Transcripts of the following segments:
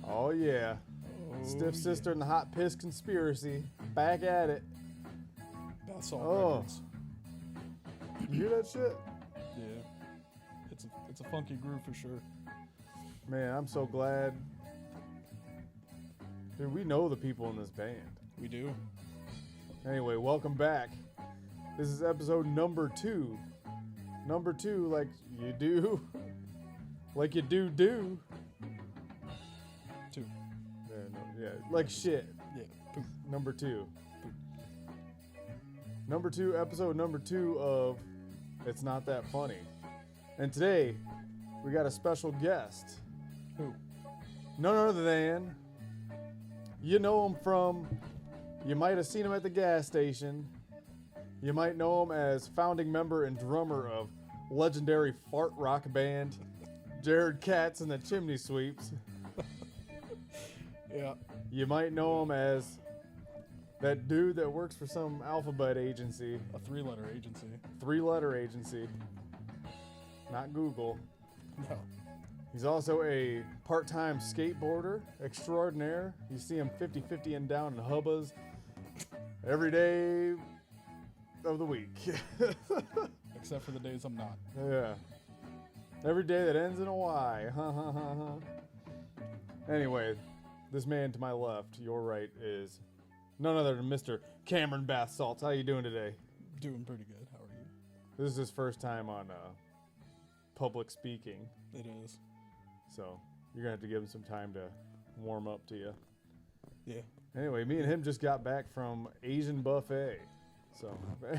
Oh, yeah. Stiff Sister and the Hot Piss Conspiracy. Back at it. Bath Salt Records. You hear that shit? Yeah. It's a funky groove for sure. Man, I'm so glad. Dude, we know the people in this band. We do. Anyway, welcome back. This is episode number 2. Number 2, like you do. Like you do. 2. Yeah, like shit. Yeah. Poop. Number 2. Poop. Number 2, episode number 2 of It's Not That Funny. And today, we got a special guest. Who? None other than, you know him from, you might have seen him at the gas station. You might know him as founding member and drummer of legendary fart rock band, Jared Katz and the Chimney Sweeps. Yeah. You might know him as that dude that works for some alphabet agency. A 3-letter agency. 3-letter agency. Not Google. No. He's also a part-time skateboarder extraordinaire. You see him 50-50 and down in hubbas every day of the week. Except for the days I'm not. Yeah. Every day that ends in a Y. Anyway, this man to my left, your right, is none other than Mr. Cameron Bath Salts. How you doing today? Doing pretty good. How are you? This is his first time on public speaking. It is. So you're going to have to give him some time to warm up to you. Yeah. Anyway, me and him just got back from Asian Buffet. So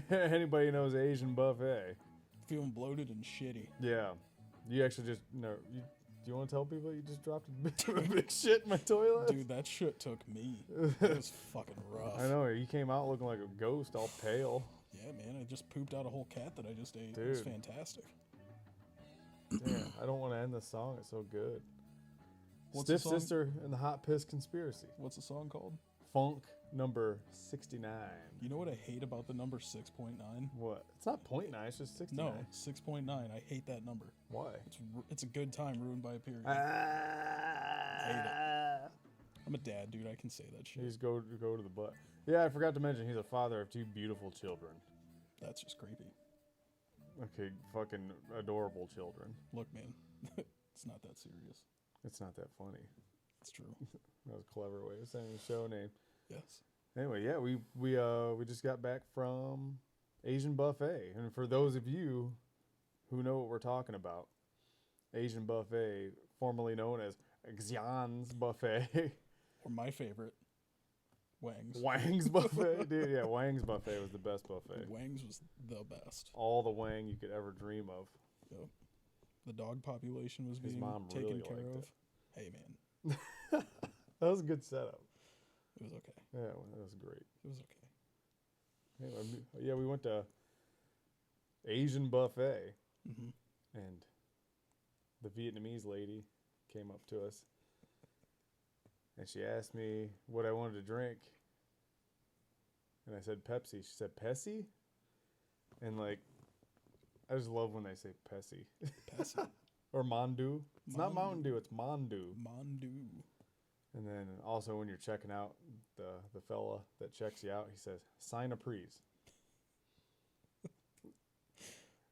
anybody knows Asian Buffet? Feeling bloated and shitty. Yeah. You actually just, no, do you want to tell people you just dropped a big shit in my toilet? Dude, that shit took me. It was fucking rough. I know, you came out looking like a ghost, all pale. Yeah, man, I just pooped out a whole cat that I just ate. Dude. It was fantastic. Damn, I don't want to end this song. It's so good. What's the Stiff song? Sister and the Hot Piss Conspiracy. What's the song called? Funk number 69. You know what I hate about the number 6.9? What? It's not 0.9, it's just 69. No, 6.9. I hate that number. Why? It's a good time ruined by a period. Ah. I'm a dad, dude. I can say that shit. You just go to the butt. Yeah, I forgot to mention he's a father of 2 beautiful children. That's just creepy. Okay, fucking adorable children. Look, man, it's not that serious. It's not that funny. It's true. That was a clever way of saying the show name. Yes. Anyway, yeah, we just got back from Asian Buffet, and for those of you who know what we're talking about, Asian Buffet, formerly known as Xian's Buffet, Or my favorite, Wang's. Wang's Buffet, dude. Yeah, Wang's Buffet was the best buffet. Wang's was the best. All the Wang you could ever dream of. Yep. The dog population was His being mom taken really care liked of. it. Hey, man, That was a good setup. it was okay. Yeah, that was great. It was okay. Anyway, yeah, we went to Asian Buffet, Mm-hmm. and the Vietnamese lady came up to us, and she asked me what I wanted to drink, and I said Pepsi. She said Pepsi, and like, I just love when they say Pepsi. Pepsi. Or Mondu. It's not Mondu. Mountain Dew, it's Mondu. Mondu. And then also when you're checking out, the fella that checks you out, he says, sign a prees.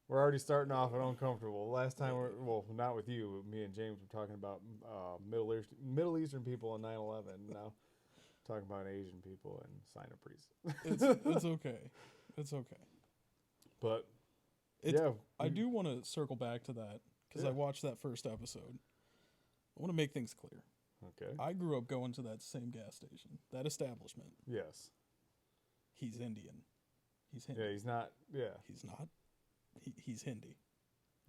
We're already starting off uncomfortable. Last time, well, not with you, me and James were talking about Middle Eastern people in 9/11. Now talking about Asian people and sign a prees. It's okay. It's okay. But It's, yeah, I do want to circle back to that because I Yeah. watched that first episode. I want to make things clear. Okay. I grew up going to that same gas station, that establishment. Yes. He's Indian. He's Hindi. Yeah, he's not. Yeah. He's not. He's Hindi.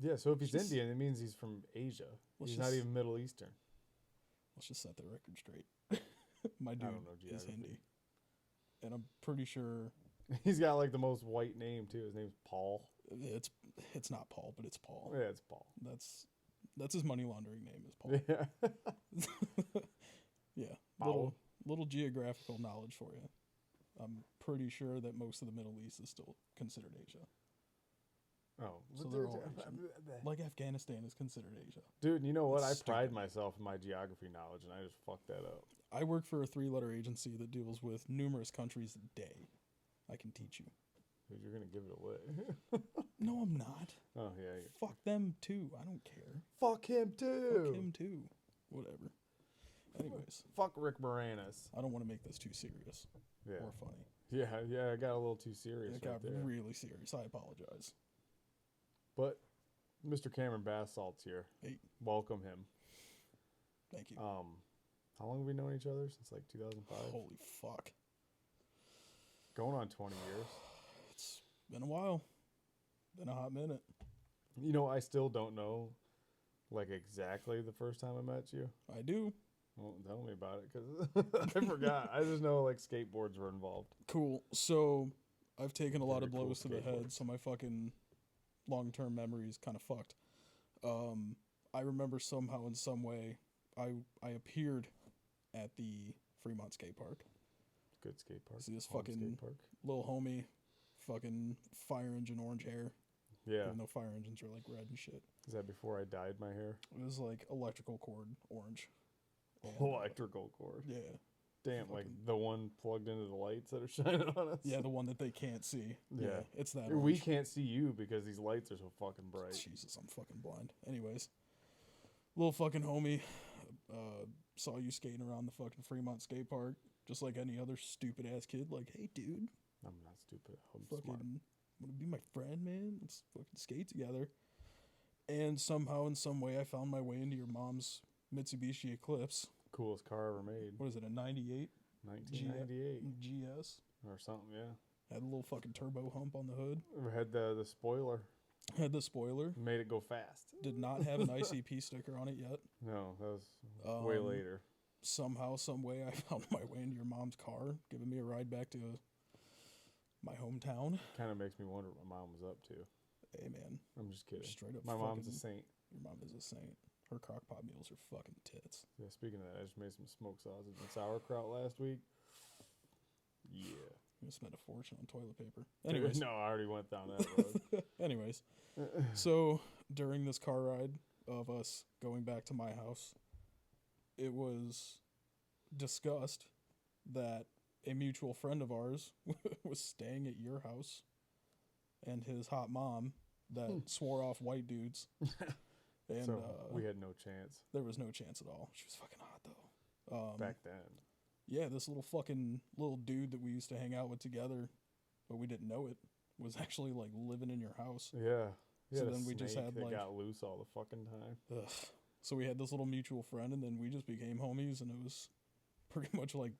Yeah. So if he's Just- Indian, it means he's from Asia. Let's He's just- not even Middle Eastern. Let's just set the record straight. My dude don't know is geography. Hindi. And I'm pretty sure He's got like the most white name too. His name's Paul. it's not Paul, but it's Paul. Yeah, it's Paul. That's his money laundering name is Paul. Yeah. Yeah. Paul. Little geographical knowledge for you. I'm pretty sure that most of the Middle East is still considered Asia. Oh, So they're all Asian. Like Afghanistan is considered Asia. Dude, you know what? That's I pride stupid. myself in my geography knowledge, and I just fucked that up. I work for a 3-letter agency that deals with numerous countries a day. I can teach you. Dude, you're gonna give it away. No, I'm not. Oh yeah. Fuck them too. I don't care. Fuck him too. Fuck him too. Whatever. Anyways, Fuck Rick Moranis. I don't want to make this too serious Yeah. or funny. Yeah. I got a little too serious. It right got there. really serious. I apologize. But Mr. Cameron Bassalt's here. Hey. Welcome him. Thank you. How long have we known each other? Since like 2005. Holy fuck. Going on 20 years. It's been a while. Been a hot minute. You know, I still don't know, like, exactly the first time I met you. I do. Well, tell me about it, because I forgot. I just know, like, skateboards were involved. Cool. So, I've taken a lot Very of cool blows to the head, skateboard. so my fucking long-term memory is kind of fucked. I remember somehow in some way, I appeared at the Fremont skate park. Good skate park. See this Home fucking skate park. little homie, fucking fire engine orange hair. Yeah. Even though fire engines are like red and shit. Is that before I dyed my hair? It was like electrical cord orange. And, Electrical cord. Yeah. Damn, like fucking- the one plugged into the lights that are shining on us. Yeah, the one that they can't see. Yeah. It's that We orange. can't see you because these lights are so fucking bright. Jesus, I'm fucking blind. Anyways, little fucking homie saw you skating around the fucking Fremont skate park, just like any other stupid ass kid. Like, hey, dude, I'm not stupid. I'm fucking smart. want to be my friend, man? Let's fucking skate together. And somehow, in some way, I found my way into your mom's Mitsubishi Eclipse. Coolest car ever made. What is it, a 98 1998 GS? or something, yeah. Had a little fucking turbo hump on the hood. We had the spoiler. Had the spoiler. Made it go fast. Did not have an ICP sticker on it yet. No, that was way later. Somehow, some way, I found my way into your mom's car, giving me a ride back to my hometown. Kind of makes me wonder what my mom was up to. Hey, man. I'm just kidding. Straight up My mom's a fucking- saint. Your mom is a saint. Her crockpot meals are fucking tits. Yeah, speaking of that, I just made some smoked sausage and sauerkraut last week. Yeah. I'm gonna spend a fortune on toilet paper. Anyways. No, I already went down that road. Anyways. So, during this car ride of us going back to my house, it was discussed that a mutual friend of ours was staying at your house and his hot mom that swore off white dudes. And So we had no chance there was no chance at all. She was fucking hot though. back then. Yeah, this little dude that we used to hang out with together, but we didn't know it, was actually like living in your house. Yeah. So So then we just had, that like- got loose all the fucking time. Ugh. So we had this little mutual friend, and then we just became homies, and it was pretty much like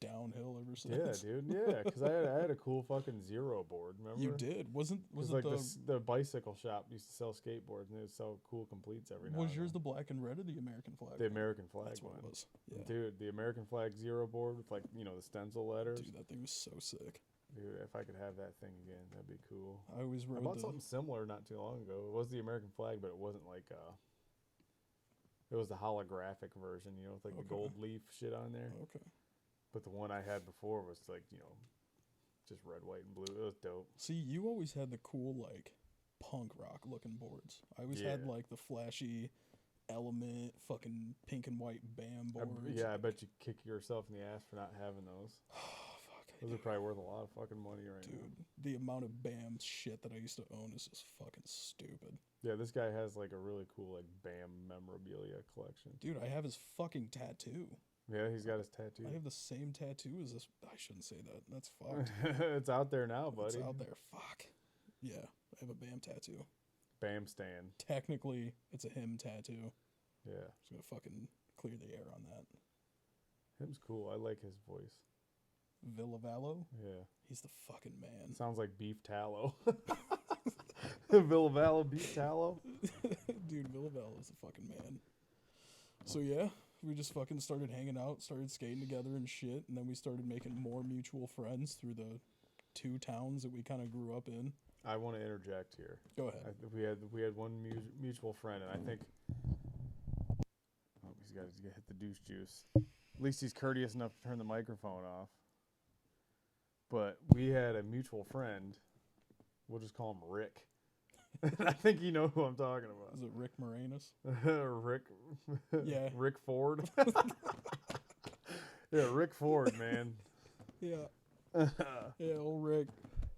downhill ever Yeah, since. dude. Yeah, because I had a cool fucking zero board. Remember? You did. Was it like the the bicycle shop used to sell skateboards, and they would sell cool completes every now. was and yours then. the black and red or the American flag? The American flag That's what one. it was. Yeah. Dude, the American flag zero board with like the stencil letters. Dude, that thing was so sick. Dude, if I could have that thing again, that'd be cool. I always I rode bought the something similar not too long ago. It was the American flag, but it wasn't like it was the holographic version, with like the Okay. gold leaf shit on there. Okay. But the one I had before was like, just red, white, and blue. It was dope. See, you always had the cool like punk rock looking boards. I always had Yeah. like the flashy Element fucking pink and white BAM boards. I bet you kick yourself in the ass for not having those. Fuck, I Those do. are probably worth a lot of fucking money right now. Dude, the amount of BAM shit that I used to own is just fucking stupid. Yeah, this guy has like a really cool like BAM memorabilia collection. Dude, I have his fucking tattoo. Yeah, he's got his tattoo. I have the same tattoo as this. I shouldn't say that. That's fucked. It's out there now, buddy. It's out there. Fuck. Yeah, I have a BAM tattoo. BAM stand. Technically, it's a him tattoo. Yeah. Just gonna fucking clear the air on that. Him's cool. I like his voice. Villavallo, Yeah. he's the fucking man. Sounds like beef tallow. Villavallo beef tallow. Dude, Villavallo is a fucking man. So yeah, we just fucking started hanging out, started skating together and shit, and then we started making more mutual friends through the 2 towns that we kind of grew up in. I want to interject here. Go ahead. We had one mutual friend, and I think he's got to hit the douche juice. At least he's courteous enough to turn the microphone off. But we had a mutual friend. We'll just call him Rick. I think you know who I'm talking about. Is it Rick Moranis? Rick. Yeah. Rick Ford. Yeah, Rick Ford, man. Yeah. Yeah, old Rick.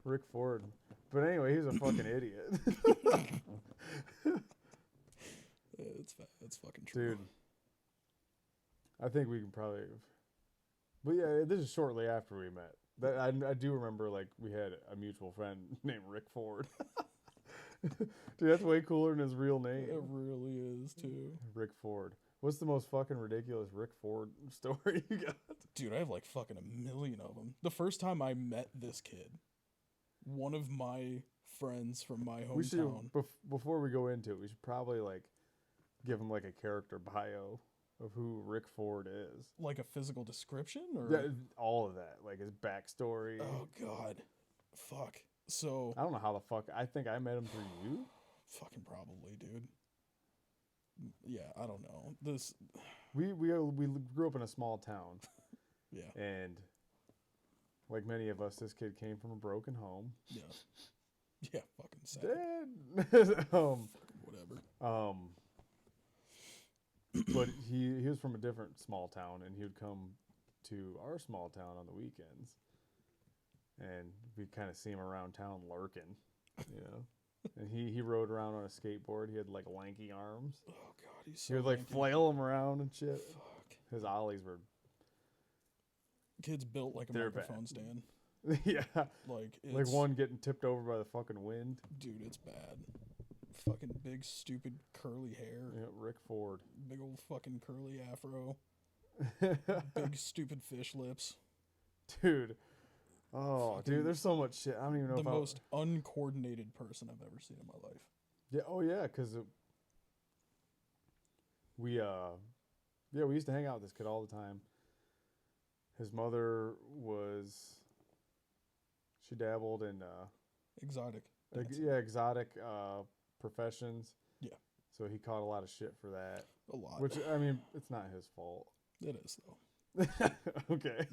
Rick Ford. But anyway, he was a fucking idiot. It's fucking true. Dude. I think we can probably... But yeah, this is shortly after we met. That I do remember, like, we had a mutual friend named Rick Ford. Dude, that's way cooler than his real name. It really is, too. Rick Ford. What's the most fucking ridiculous Rick Ford story you got? Dude, I have like fucking a million of them. The first time I met this kid, one of my friends from my hometown. We should, before we go into it, we should probably, like, give him, like, a character bio of who Rick Ford is. Like a physical description? Or Yeah, all of that. Like, his backstory. Oh, God. Fuck. So... I don't know how the fuck... I think I met him through you? Fucking probably, dude. Yeah, I don't know. This... We grew up in a small town. Yeah. And like many of us, this kid came from a broken home. Yeah. Yeah, fucking sad. Fucking whatever. But he was from a different small town, and he would come to our small town on the weekends. And we kind of see him around town lurking, you know. And he rode around on a skateboard. He had like lanky arms. Oh God, he's so He would like lanky. flail them around and shit. Fuck. His ollies were... Kid's built like a They're microphone bad. stand. Yeah. Like it's, Like one getting tipped over by the fucking wind. Dude, it's bad. Fucking big, stupid, curly hair. Yeah, Rick Ford. Big old fucking curly afro. Big, stupid fish lips. Dude. Oh, Fucking dude, there's so much shit. I don't even know The if most uncoordinated person I've ever seen in my life. Yeah, oh yeah, because we used to hang out with this kid all the time. His mother she dabbled in Exotic. dancing. exotic professions. Yeah. So he caught a lot of shit for that. A lot. Which, I mean, it's not his fault. It is, though. Okay.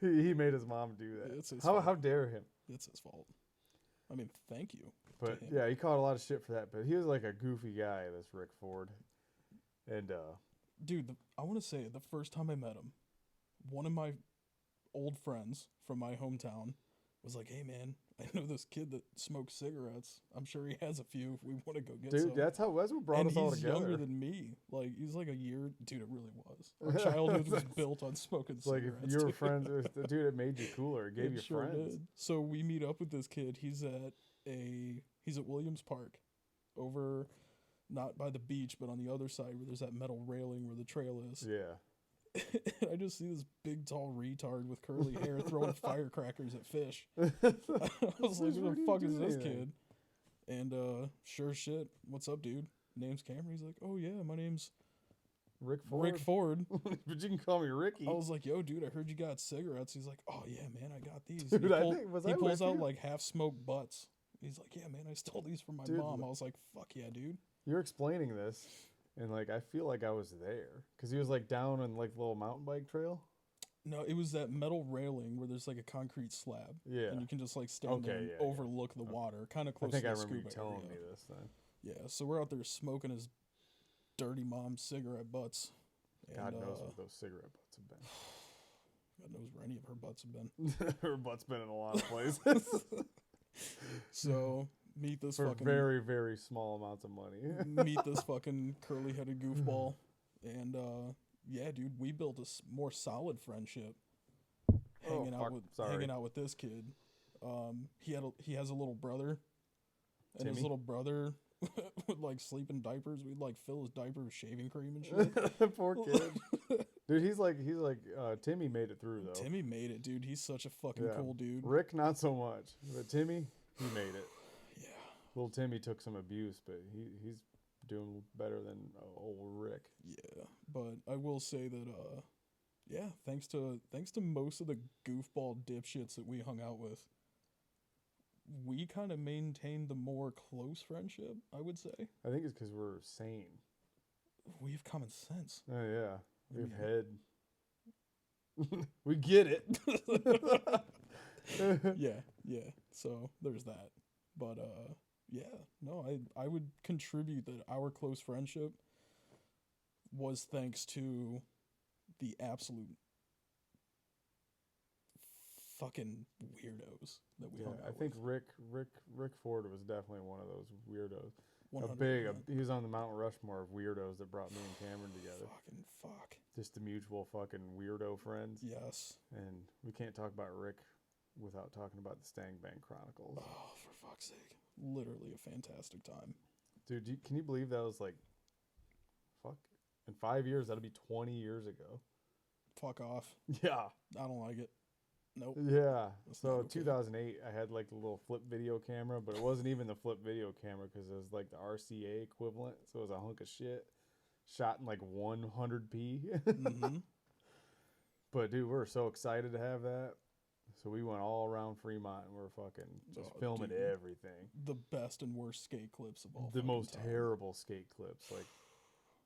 he made his mom do that. It's his how fault. dare him? It's his fault. I mean, thank you. But him. yeah, he caught a lot of shit for that. But he was like a goofy guy, this Rick Ford. And Dude, I want to say the first time I met him, one of my old friends from my hometown was like, "Hey man, I know this kid that smokes cigarettes. I'm sure he has a few if we want to go get some." dude, that's what brought and us all he's together. younger than me. Like he's like a year. Dude, it really was. Our childhood was built on smoking It's like cigarettes. if you were dude. friends with the dude, it made you cooler. It gave you sure friends. did. So we meet up with this kid. He's at Williams Park, over not by the beach, but on the other side where there's that metal railing where the trail is. Yeah. I just see this big tall retard with curly hair throwing firecrackers at fish. I was like, who the fuck is this kid? And sure as shit, what's up, dude? Name's Cameron. He's like, oh yeah, my name's Rick Ford. Rick Ford. But you can call me Ricky. I was like, yo, dude, I heard you got cigarettes. He's like, oh yeah, man, I got these. Dude, he pulls out you? like half smoked butts. He's like, yeah, man, I stole these from my Dude, mom. I was like, fuck yeah, dude. You're explaining this, and like I feel like I was there because he was like down on like the little mountain bike trail. No, it was that metal railing where there's like a concrete slab. Yeah. And you can just like stand there and overlook the water, kind of I close think to I the remember you scuba telling area. me this then. Yeah, so we're out there smoking his dirty mom's cigarette butts. And, God knows what those cigarette butts have been. God knows where any of her butts have been. Her butt's been in a lot of places. So meet this For fucking very, very small amounts of money. meet this fucking curly-headed goofball, and yeah, dude, we built a more solid friendship hanging out with this kid. He has a little brother, and his Timmy? little brother would like sleep in diapers. We'd like fill his diaper with shaving cream and shit. Poor kid. Dude, he's like Timmy made it through though. Timmy made it, dude. He's such a fucking cool dude. Rick, not so much, but Timmy, he made it. Yeah. Little Timmy took some abuse, but he's doing better than old Rick. Yeah, but I will say that yeah, thanks to most of the goofball dipshits that we hung out with, we kind of maintained the more close friendship, I would say. I think it's because we're sane. We have common sense. Oh yeah, we have Yeah. head. We get it. Yeah. So there's that. But Yeah, no, I would contribute that our close friendship was thanks to the absolute fucking weirdos that we hung I out think with. Rick Ford was definitely one of those weirdos. 100%. He was on the Mount Rushmore of weirdos that brought me and Cameron together. Fucking fuck. Just the mutual fucking weirdo friends. Yes. And we can't talk about Rick without talking about the Stang Bang Chronicles. Oh, for fuck's sake. Literally a fantastic time. Dude, can you believe that was like, fuck, in 5 years, that'll be 20 years ago. Fuck off. Yeah. I don't like it. Nope. Yeah. That's So not okay. 2008, I had like a little flip video camera, but it wasn't even the flip video camera because it was like the RCA equivalent. So it was a hunk of shit shot in like 100p. Mm-hmm. But dude, we're so excited to have that. So we went all around Fremont and we're fucking just filming dude. everything. The best and worst skate clips of all The most time. terrible skate clips. Like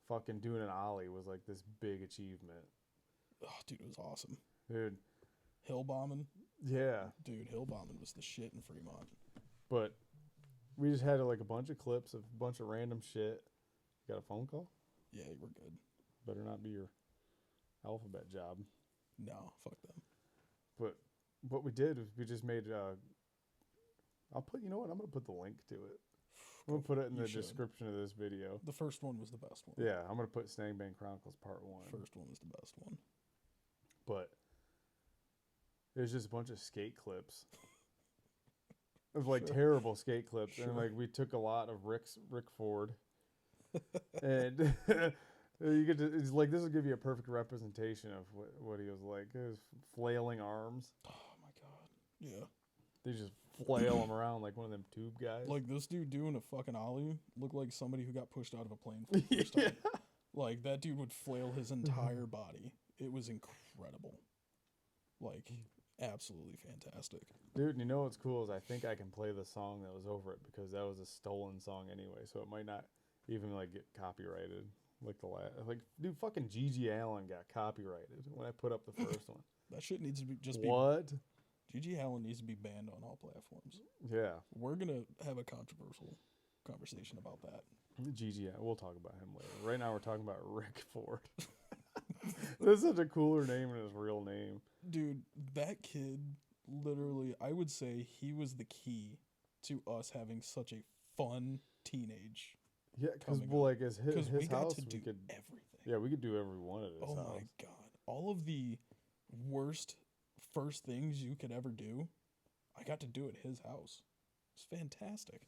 fucking doing an ollie was like this big achievement. Oh, dude, it was awesome. Dude. Hill bombing. Yeah. Dude, hill bombing was the shit in Fremont. But we just had like a bunch of clips of a bunch of random shit. You got a phone call? Yeah, we're good. Better not be your alphabet job. No, fuck them. But what we did was we just made you know what? I'm going to put the link to it. I'm going to put it in the description of this video. The first one was the best one. Yeah, I'm going to put Stang Bang Chronicles Part 1. First one was the best one. But there's just a bunch of skate clips. Of like terrible skate clips. Sure. And like we took a lot of Rick Ford. And you get to, it's like this will give you a perfect representation of what he was like. His flailing arms. Oh my god. Yeah. They just flail him around like one of them tube guys. Like this dude doing a fucking ollie looked like somebody who got pushed out of a plane for the first time. Like that dude would flail his entire body. It was incredible. Like absolutely fantastic. Dude, and you know what's cool is I think I can play the song that was over it because that was a stolen song anyway, so it might not even like get copyrighted. Like dude, fucking Gigi Allen got copyrighted when I put up the first one. That shit needs to be what? Gigi Allen needs to be banned on all platforms. Yeah. We're gonna have a controversial conversation about that. Gigi, we'll talk about him later. Right now we're talking about Rick Ford. That's such a cooler name than his real name. Dude, that kid, literally, I would say he was the key to us having such a fun teenage. Yeah, because like his house, we got to do everything. Yeah, we could do every one at his house. Oh my god, all of the worst first things you could ever do, I got to do at his house. It's fantastic.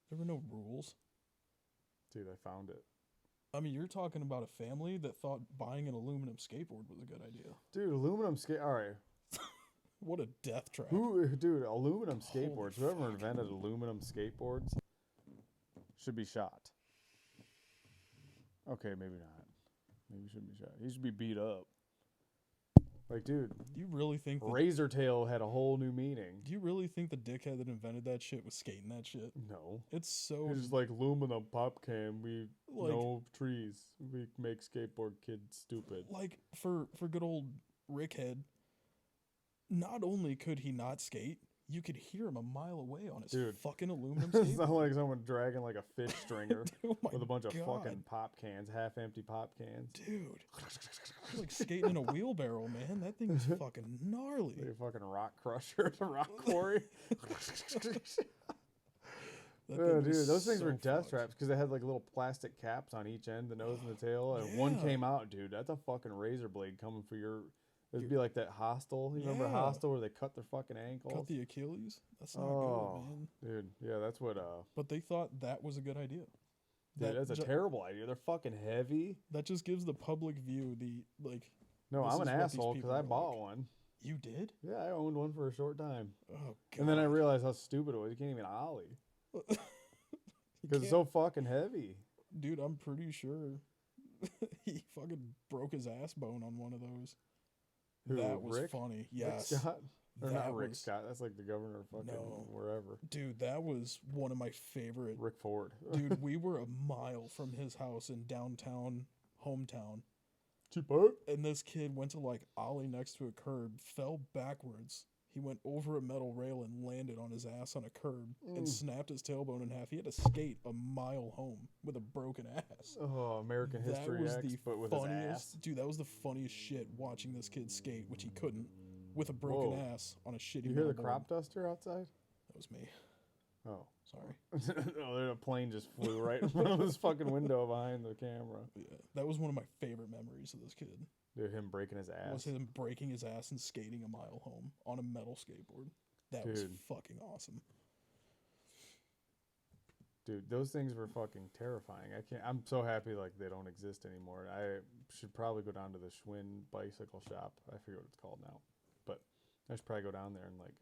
There were no rules. Dude, I found it. I mean, you're talking about a family that thought buying an aluminum skateboard was a good idea. Dude, aluminum skate. All right. What a death trap. Dude, aluminum skateboards. Holy Whoever invented aluminum skateboards should be shot. Okay, maybe not. Maybe he shouldn't be shot. He should be beat up. Like, dude. Do you really think Razor tail had a whole new meaning? Do you really think the dickhead that invented that shit was skating that shit? No. It's so... It's just like aluminum pop can. No trees. We make skateboard kids stupid. Like, for good old Rickhead, not only could he not skate, you could hear him a mile away on his fucking aluminum skateboard. It's not like someone dragging like a fish stringer with a bunch of God. fucking pop cans, half-empty pop cans. Dude. It's like skating in a wheelbarrow, man. That thing was fucking gnarly. Like a fucking rock crusher at a rock quarry. Dude, those things were death traps because they had like little plastic caps on each end, the nose and the tail, and one came out, dude. That's a fucking razor blade coming for your... It'd be like that Hostel. You remember Hostel where they cut their fucking ankles? Cut the Achilles? That's not good, man. Dude, yeah, that's what... But they thought that was a good idea. Dude, that's a terrible idea. They're fucking heavy. That just gives the public view the, like... No, I'm an asshole because I bought one. You did? Yeah, I owned one for a short time. Oh, God. And then I realized how stupid it was. You can't even ollie. Because it's so fucking heavy. Dude, I'm pretty sure he fucking broke his ass bone on one of those. Who, that was Rick? funny. Yes. Rick Scott? Or that not Rick Scott. That's like the governor of fucking wherever. Dude, that was one of my favorite. Rick Ford. Dude, we were a mile from his house in downtown, hometown. Cheapo. And this kid went to like ollie next to a curb, fell backwards, He went over a metal rail and landed on his ass on a curb and snapped his tailbone in half. He had to skate a mile home with a broken ass. Oh, American History X, but with his ass. Dude, that was the funniest shit watching this kid skate, which he couldn't, with a broken ass on a shitty You hear the metal crop board. duster outside? That was me. Oh. Sorry. Oh, a plane just flew right in front of his fucking window behind the camera. Yeah, that was one of my favorite memories of this kid. Dude, him breaking his ass. Was him breaking his ass and skating a mile home on a metal skateboard. That was fucking awesome. Dude, those things were fucking terrifying. I'm so happy like they don't exist anymore. I should probably go down to the Schwinn bicycle shop. I forget what it's called now. But I should probably go down there and like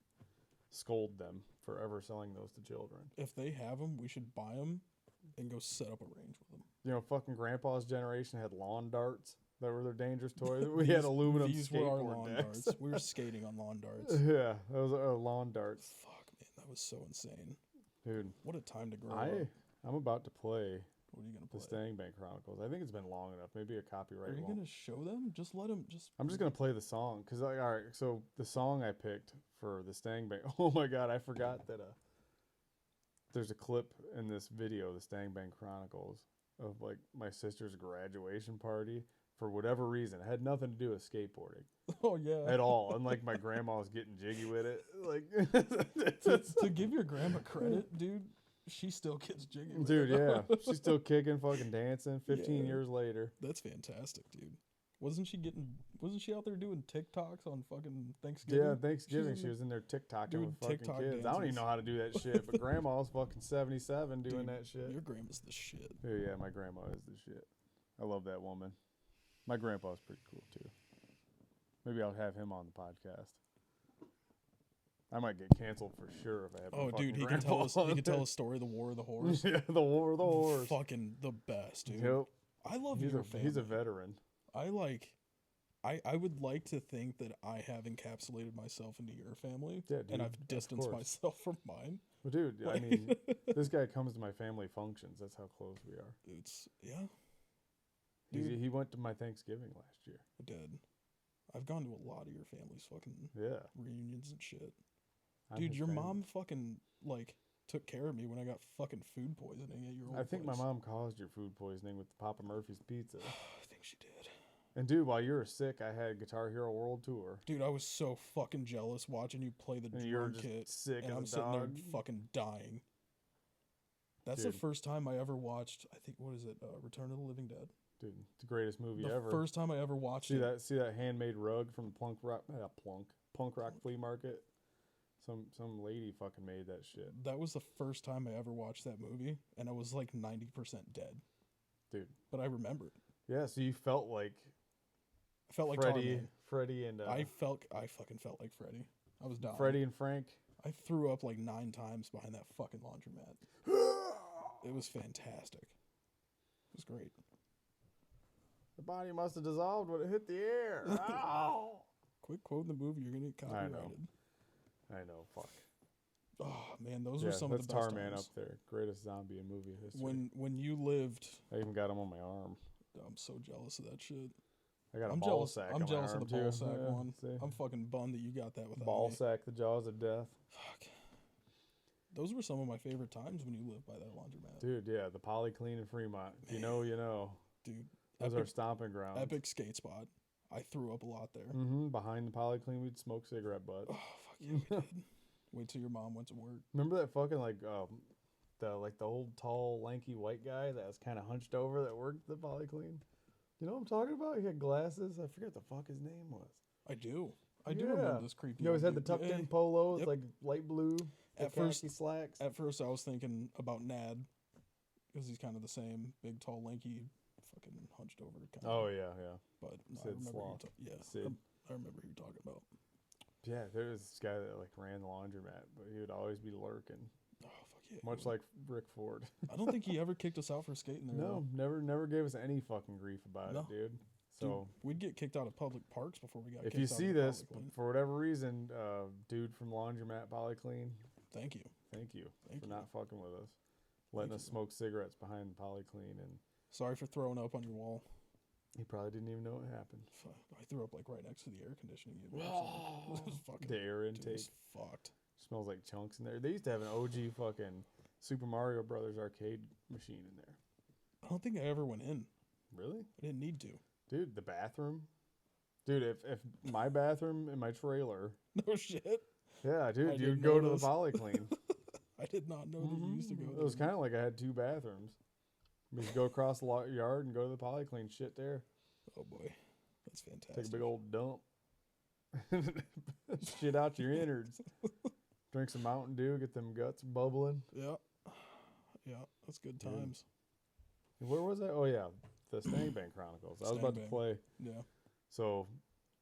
scold them for ever selling those to children. If they have them, we should buy them and go set up a range with them. You know, fucking grandpa's generation had lawn darts. That were their dangerous toys. We had aluminum These were our skateboard lawn decks. darts. We were skating on lawn darts. Yeah, those are lawn darts. Fuck, man, that was so insane. Dude, what a time to grow up. I'm about to play. What are you gonna play? The Stang Bank Chronicles. I think it's been long enough. Maybe a copyright. Are you gonna show them? Just let them. I'm just gonna play the song because all right. So the song I picked for the Stang Bank. Oh my god, I forgot that. There's a clip in this video, the Stang Bank Chronicles, of like my sister's graduation party. For whatever reason, it had nothing to do with skateboarding. Oh yeah, at all. And like my grandma was getting jiggy with it. Like to give your grandma credit, dude, she still gets jiggy with dude, it. Yeah. She's still kicking, fucking dancing 15 years later. That's fantastic, dude. Wasn't she out there doing TikToks on fucking Thanksgiving? Yeah, Thanksgiving. She was in there TikToking with fucking TikTok kids. dances. I don't even know how to do that shit, but grandma's fucking 77 doing that shit. Your grandma's the shit. Oh, yeah, my grandma is the shit. I love that woman. My grandpa's pretty cool too. Maybe I'll have him on the podcast. I might get canceled for sure if I have. Oh, dude, he can tell us. He can tell a story. The War of the Horse. Yeah, the War of the Horse. Fucking the best, dude. Yep. I love your family. He's a veteran. I would like to think that I have encapsulated myself into your family, yeah, dude, and I've distanced myself from mine. Well, dude, I mean, this guy comes to my family functions. That's how close we are. Yeah. Dude, he went to my Thanksgiving last year. I did. I've gone to a lot of your family's fucking reunions and shit. Dude, your mom fucking like took care of me when I got fucking food poisoning at your old I think place. my mom caused your food poisoning with Papa Murphy's Pizza. I think she did. And dude, while you were sick, I had Guitar Hero World Tour. Dude, I was so fucking jealous watching you play the drum kit. Sick and I'm sitting there fucking dying. That's the first time I ever watched. I think what is it? Return of the Living Dead. Dude, it's the greatest movie ever. The first time I ever watched it. See that handmade rug from the punk rock flea market. Some lady fucking made that shit. That was the first time I ever watched that movie, and I was like 90% dead. Dude, but I remember it. Yeah, so you felt like. I felt like Freddie and. I fucking felt like Freddie. I was dying. Freddie and Frank. I threw up like 9 times behind that fucking laundromat. It was fantastic. It was great. The body must have dissolved when it hit the air. Ow! Quit quoting the movie. You're going to get copyrighted. I know. Fuck. Oh, man. Those were some of the best Tarman times. up there. Greatest zombie in movie history. When you lived... I even got him on my arm. I'm so jealous of that shit. I got a ball sack I'm jealous of the ball too. sack one. See? I'm fucking bummed that you got that without ball me. Sack, the jaws of death. Fuck. Those were some of my favorite times when you lived by that laundromat. Dude, yeah, the Polyclean in Fremont. If you know, you know. Dude. Those are stomping grounds. Epic skate spot. I threw up a lot there. Mm-hmm. Behind the Polyclean, we'd smoke cigarette butts. Oh, fuck yeah, we did. Wait till your mom went to work. Remember that fucking, the old, tall, lanky white guy that was kind of hunched over that worked at the Polyclean? You know what I'm talking about? He had glasses. I forget what the fuck his name was. I do. I do remember this creepy. He always had the tucked-in polos, like light blue, khaki slacks. At first, I was thinking about Nad, because he's kind of the same, big, tall, lanky, fucking hunched over kind of. Oh yeah. But no, Sid I remember Sloth. I remember who you're talking about. Yeah, there was this guy that ran the laundromat, but he would always be lurking. Oh fuck yeah! Much like Rick Ford. I don't think he ever kicked us out for skating there. No, never gave us any fucking grief about it, dude. So dude, we'd get kicked out of public parks before we got. If you see this, for whatever reason, dude from Laundromat Polyclean, thank you for not fucking with us, letting us smoke cigarettes behind Polyclean, and sorry for throwing up on your wall. He probably didn't even know it happened. I threw up like right next to the air conditioning unit. It was fucking, The air dude, intake. it was fucked. Smells like chunks in there. They used to have an OG fucking Super Mario Brothers arcade machine in there. I don't think I ever went in. Really? I didn't need to. Dude, the bathroom. Dude, if my bathroom in my trailer. No shit. Yeah, dude, I you'd didn't go know to the this. Polyclean. I did not know that you used to go there. It was kind of like I had 2 bathrooms. We just go across the yard and go to the Polyclean shit there. Oh boy, that's fantastic. Take a big old dump. Shit out your innards. Drink some Mountain Dew, get them guts bubbling. Yeah. Yeah, that's good times. Where was I? Oh, yeah. The Stang Bang Chronicles. I was about to play. Yeah. So,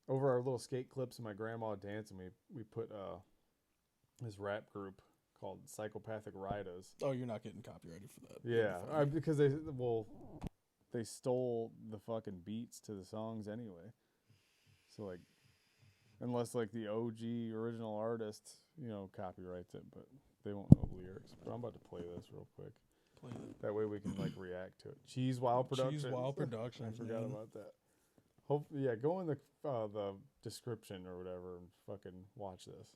over our little skate clips and my grandma dancing, we put this rap group called Psychopathic Ridas. Oh, you're not getting copyrighted for that. Yeah. Because they stole the fucking beats to the songs anyway. So, like, unless, like, the OG original artist, copyrights it, but they won't know the lyrics. But I'm about to play this real quick. Play it. That way we can, like, react to it. Cheese Wild Productions. Cheese Wild Productions, I forgot about that. Yeah, go in the description or whatever and fucking watch this.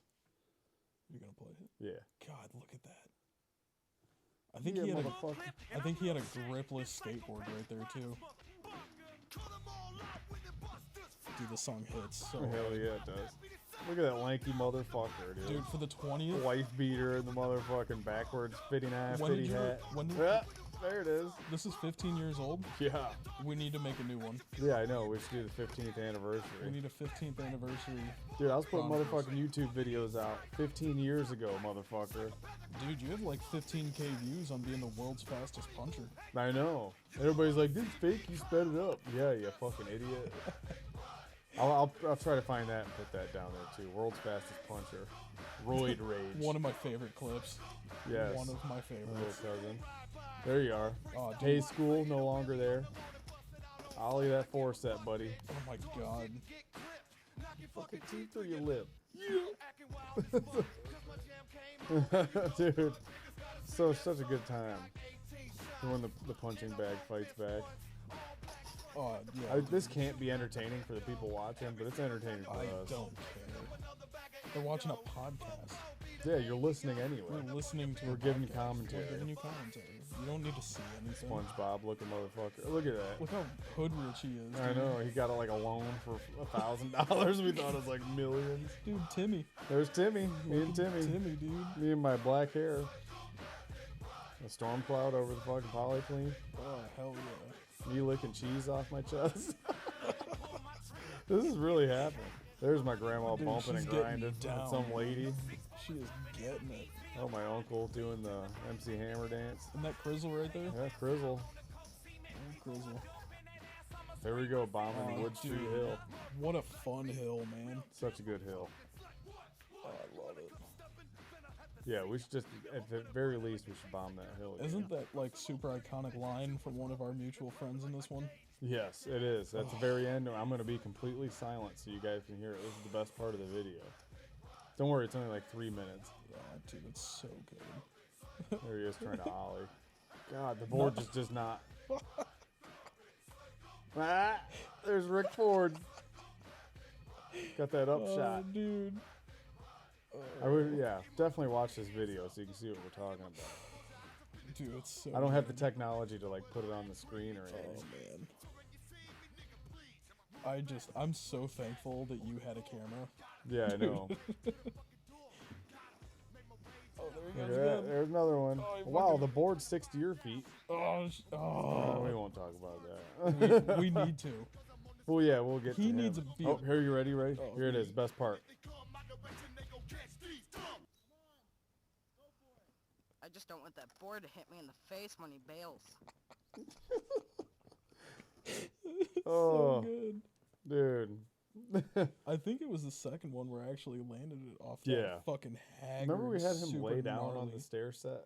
You're going to play it? Yeah. God, look at that. I think he had a gripless skateboard right there, too. Dude, the song hits so Hell hard. yeah, it does. Look at that lanky motherfucker, dude. Dude, for the 20th? Wife beater and the motherfucking backwards fitting hat. There it is. This is 15 years old? Yeah. We need to make a new one. Yeah, I know. We should do the 15th We anniversary. need a 15th anniversary. Dude, I was putting Chronicles. motherfucking YouTube videos out 15 years ago, motherfucker. Dude, you have like 15K views on being the world's fastest puncher. I know. Everybody's like, this is fake, you sped it up. Yeah, you fucking idiot. I'll try to find that and put that down there too. World's fastest puncher. Roid Rage. One of my favorite clips. Yes. One of my My favorites. little cousin. There you are. Oh, dude. Hey, school, no longer there. Ollie that 4-set, buddy. Oh my god. Fucking teeth through your lip. Dude. Such a good time. When the punching bag fights back. Oh, yeah. This can't be entertaining for the people watching, but it's entertaining for I us. don't care. They're watching a podcast. Yeah, you're listening anyway. We're listening to We're a giving podcast. commentary. We're giving you commentary. You don't need to see anything. SpongeBob looking motherfucker. Look at that. Look how hood rich he is. I dude. know. He got like a loan for $1,000. We thought it was like millions. Dude, Timmy. There's Timmy. Me and Timmy. Timmy, dude. Me and my black hair. A storm cloud over the fucking Polyclean. Oh, hell yeah. Me licking cheese off my chest. This is really happening. There's my grandma Dude, bumping she's and getting grinding. down, And some lady. She is getting it. Oh, my uncle doing the MC Hammer dance. Isn't that Crizzle right there? Yeah, Crizzle. Oh, Crizzle. There we go, bombing Wood Street dude. Hill. What a fun hill, man. Such a good hill. Oh, I love it. Yeah, we should just, at the very least, we should bomb that hill. Again. Isn't that like super iconic line from one of our mutual friends in this one? Yes, it is. At the very end, I'm going to be completely silent so you guys can hear it. This is the best part of the video. Don't worry, it's only like 3 minutes. Oh, dude, it's so good. There he is trying to ollie. God, the board just does not. Ah, there's Rick Ford. Got that up shot. Oh, dude. I would, yeah, definitely watch this video so you can see what we're talking about. Dude, it's so I don't have the good. technology to like put it on the screen or Oh, anything. man. I'm so thankful that you had a camera. Yeah, I know. Oh, there he Look goes at that. again. There's another one. Oh, he Wow, fucking- the board sticks to your feet. Oh, We won't talk about that. we need to. Well, yeah, we'll get to He him. needs a be- Oh, here, you ready? Ready? Oh, Here it is. Best part. I just don't want that board to hit me in the face when he bails. Oh, So good. dude. I think it was the second one where I actually landed it off Yeah. that fucking haggard. Remember we had him super lay down on gnarly- the stair set?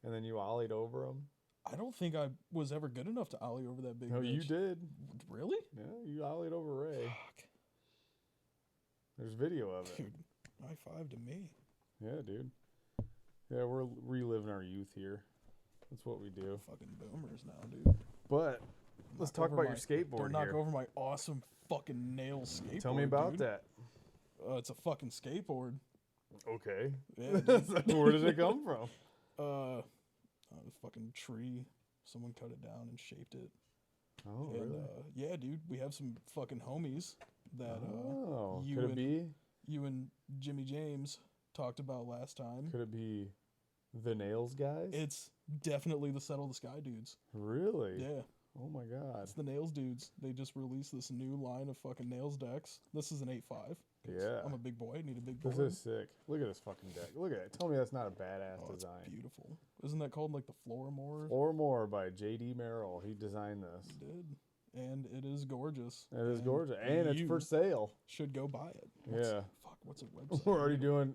And then you ollied over him? I don't think I was ever good enough to ollie over that big No, you bitch. did. Really? Yeah, you ollied over Ray. Fuck. There's video of it. Dude, high five to me. Yeah, dude. Yeah, we're reliving our youth here. That's what we do. Fucking boomers now, dude. But Let's talk about your skateboard Don't knock here. over my awesome fucking nail skateboard. Tell me about dude. that. It's a fucking skateboard. Okay. Yeah, dude. Where did it come from? A fucking tree. Someone cut it down and shaped it. Oh, And, really? yeah, dude. We have some fucking homies that you could it and be? you and Jimmy James talked about last time. Could it be the Nails guys? It's definitely the Settle the Sky dudes. Really? Yeah. Oh my god. It's the Nails dudes. They just released this new line of fucking Nails decks. This is an 8.5. Yeah. I'm a big boy. Need a big board. This is sick. Look at this fucking deck. Look at it. Tell me that's not a badass Oh, it's design. beautiful. Isn't that called like the Floramore? Or more by J.D. Merrill. He designed this. He did. And it is gorgeous. It is gorgeous. And it's you for sale. should go buy it. Yeah. Fuck, what's a website? We're already doing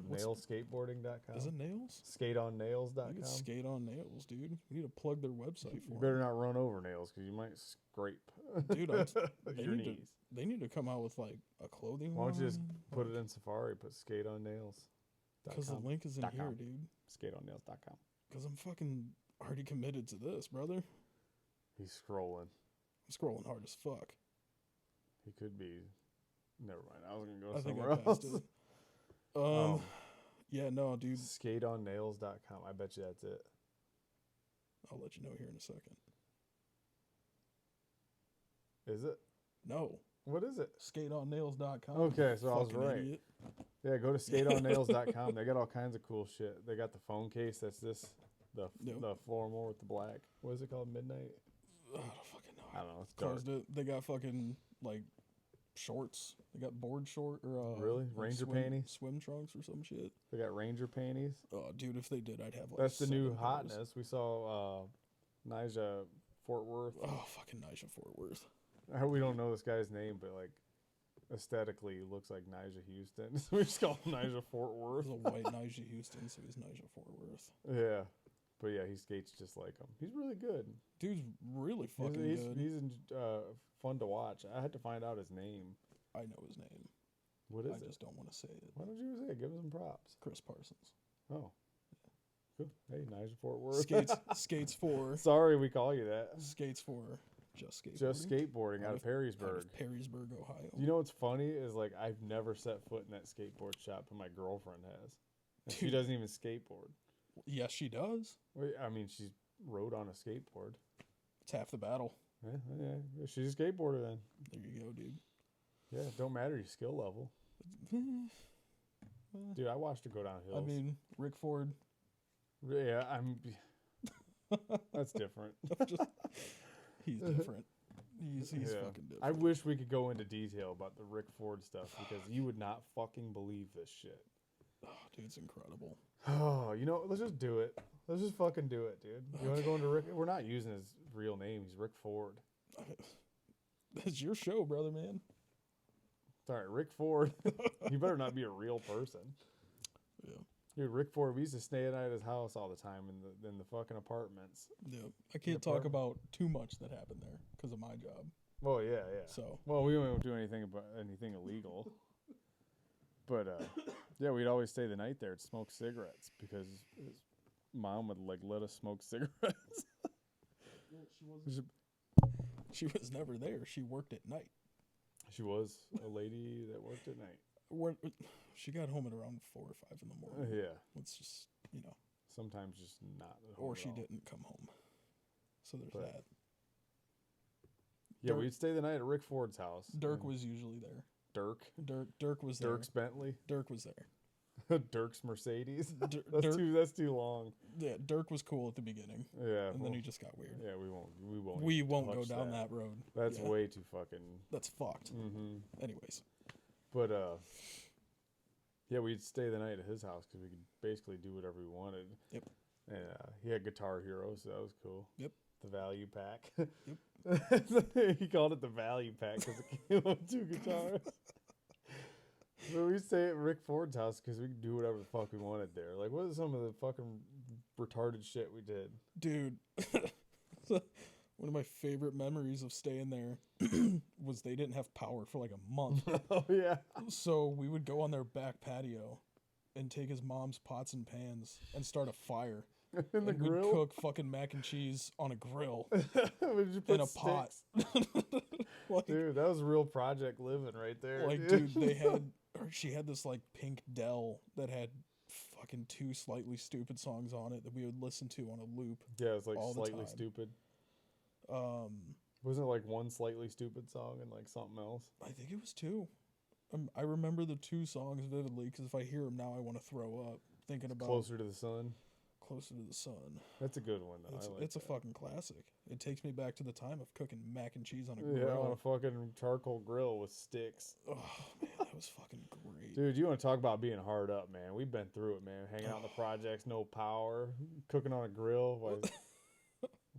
What's- nailskateboarding.com. Is it Nails? Skateonnails.com. You can skate on Nails, dude. We need to plug their website You for better not run over nails because you might scrape Dude, they your need to- knees. They need to come out with like a clothing Why don't you just line. put it in Safari, put skate on nails. Because the link is in dot here, com. dude. Skateonnails.com. Because I'm fucking already committed to this, brother. He's scrolling. I'm scrolling hard as fuck. He could be. Never mind. I was going to go I think somewhere I passed else. it. Oh. Yeah, no, dude. Skateonnails.com. I bet you that's it. I'll let you know here in a second. Is it? No, What is it? skateonnails.com. Okay, so I was Fucking right. idiot. Yeah, go to skateonnails.com. They got all kinds of cool shit. They got the phone case. That's this. The Yep. the Floramore with the black. What is it called? Midnight? I don't fucking know. I don't know. It's dark. Closed it. They got fucking like shorts. They got board short or Really? like Ranger swim, panties? swim trunks or some shit. They got Ranger panties. Oh, dude, if they did, I'd have like. That's the new 7 pairs. hotness. We saw Nija Fort Worth. Oh, fucking Nija Fort Worth. We don't know this guy's name, but like aesthetically he looks like Nija Houston. So we just call him Nija Fort Worth. He's a white Nija Houston, so he's Nija Fort Worth. Yeah. But yeah, he skates just like him. He's really good. Dude's really fucking He's good. fun to watch. I had to find out his name. I know his name. What is I it? just don't want to say it. Why don't you say it? Give him some props. Chris Parsons. Oh. Good. Hey, Nija Fort Worth. Skates for Sorry we call you that. skates for just skateboarding. Just skateboarding out of Perrysburg. Perrysburg, Ohio. You know what's funny is like I've never set foot in that skateboard shop, but my girlfriend has. And she Dude. doesn't even skateboard. Yes, she does. Wait, I mean, she rode on a skateboard. It's half the battle. Yeah, she's a skateboarder then. There you go, dude. Yeah, it don't matter your skill level. Dude, I watched her go down hills. I mean, Rick Ford. Yeah, that's different. He's different. He's Yeah. fucking different. I wish we could go into detail about the Rick Ford stuff because you would not fucking believe this shit. Oh, dude, it's incredible. Oh, let's just do it. Let's just fucking do it, dude. You want to go into Rick? We're not using his real name. He's Rick Ford. It's your show, brother, man. Sorry, Rick Ford. You better not be a real person. Yeah. Dude, Rick Ford, we used to stay at night at his house all the time in the fucking apartments. Yeah. I can't talk about too much that happened there because of my job. Well, yeah. So, Well, we don't do anything illegal. But yeah, we'd always stay the night there to smoke cigarettes because his mom would like let us smoke cigarettes. she was never there. She worked at night. She was a lady that worked at night. She got home at around 4 or 5 in the morning. Yeah. Let's just, Sometimes just not at home or at she all. didn't come home. So there's But- that. Yeah, Dirk- we'd stay the night at Rick Ford's house. Dirk and was usually there. Dirk. Dirk was there. Dirk's Bentley. Dirk was there. Dirk's Mercedes. Dir- That's Dirk- that's too long. Yeah, Dirk was cool at the beginning, Yeah. and well, then he just got weird. yeah, we won't. We even won't go touch down that road. That's Yeah. way too fucking. That's fucked. Mm-hmm. Anyways, But yeah, we'd stay the night at his house because we could basically do whatever we wanted. Yep. And he had Guitar Hero, so that was cool. Yep. The value pack. He called it the value pack because it came with 2 guitars. But we stay at Rick Ford's house because we could do whatever the fuck we wanted there. Like, what is some of the fucking retarded shit we did? dude, one of my favorite memories of staying there was they didn't have power for like a month. Oh yeah. So we would go on their back patio and take his mom's pots and pans and start a fire In the and grill? we'd cook fucking mac and cheese on a grill Would you put in a pot. Like, Dude, that was real project living right there. like, dude, she had this like pink Dell that had fucking 2 slightly stupid songs on it that we would listen to on a loop. Yeah, it's like all the slightly time. stupid. Um, Wasn't it like one slightly stupid song and like something else? I think it was 2. I remember the 2 songs vividly because if I hear them now, I want to throw up thinking about Closer to the Sun. Closer to the Sun. That's a good one, though. It's a fucking classic. It takes me back to the time of cooking mac and cheese on a Yeah, on a grill. fucking charcoal grill with sticks. Oh man, that was fucking great. Dude, you want to talk about being hard up, man. We've been through it, man. Hanging out in the projects, no power, cooking on a grill. Like,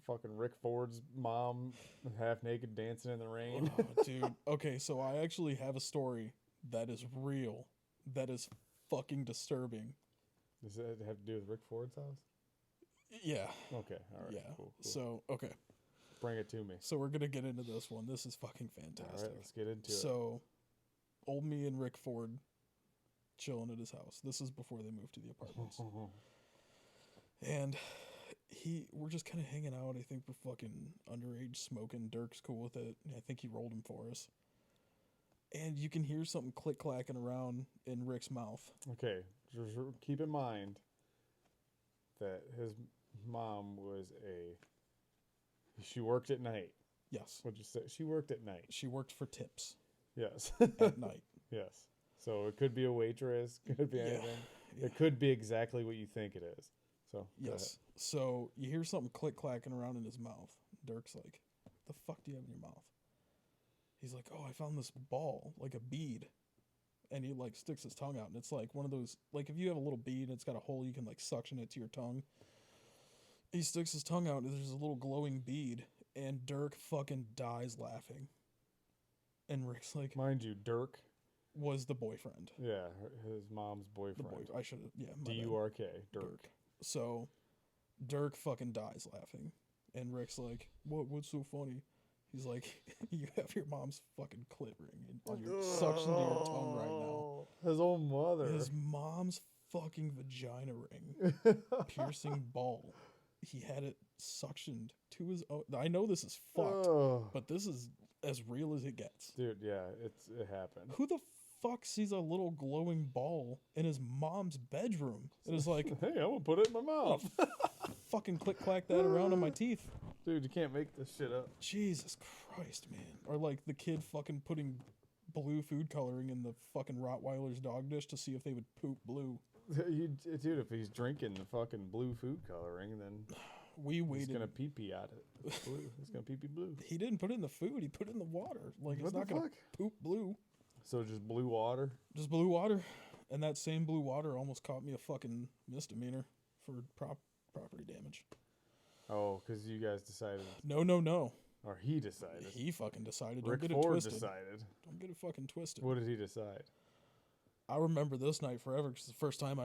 fucking Rick Ford's mom, half naked, dancing in the rain. Oh, dude. Okay, so I actually have a story that is real. That is fucking disturbing. Does that have to do with Rick Ford's house? Yeah. Okay, all right. Yeah. Cool. So, okay. Bring it to me. So we're going to get into this one. This is fucking fantastic. All right, let's get into it. So, old me and Rick Ford chilling at his house. This is before they moved to the apartments. And we're just kind of hanging out. I think we're fucking underage smoking. Dirk's cool with it. I think he rolled him for us. And you can hear something click-clacking around in Rick's mouth. Okay, just keep in mind that his mom she worked at night. Yes. What'd you say? She worked at night. She worked for tips Yes. at night. Yes. So it could be a waitress, could be Yeah. anything. Yeah. It could be exactly what you think it is. So go Yes. So you hear something click-clacking around in his mouth. Dirk's like, the fuck do you have in your mouth? He's like, oh, I found this ball, like a bead. And he like sticks his tongue out, and it's like one of those, like if you have a little bead and it's got a hole, you can like suction it to your tongue. He sticks his tongue out, and there's a little glowing bead, and Dirk fucking dies laughing. And Rick's like, Mind you, Dirk, was the boyfriend. yeah, his mom's The boyfriend. boy, I should have, yeah. my bad. D-U-R-K, Dirk. So, Dirk fucking dies laughing, and Rick's like, "What's so funny?" He's like, "You have your mom's fucking clit ring on your suction to your tongue right now." His own mother. His mom's fucking vagina ring, piercing ball. He had it suctioned to his own. I know this is fucked, but this is as real as it gets. Dude, yeah, it happened. Who the fuck sees a little glowing ball in his mom's bedroom and is like, Hey, I'm gonna put it in my mouth. fucking click clack that around in my teeth? Dude, you can't make this shit up. Jesus Christ, man. Or like the kid fucking putting blue food coloring in the fucking Rottweiler's dog dish to see if they would poop blue. Dude, if he's drinking the fucking blue food coloring, then We waited. he's gonna pee-pee at it. It's blue. He's gonna pee-pee blue. He didn't put it in the food. He put it in the water. Like, What it's the not going to fuck? poop blue. So just blue water. Just blue water. And that same blue water almost caught me a fucking misdemeanor for property damage. Oh, because you guys decided, No. or he decided. He fucking decided. Don't Rick get it Ford twisted. decided. Don't get it fucking twisted. What did he decide? I remember this night forever because the first time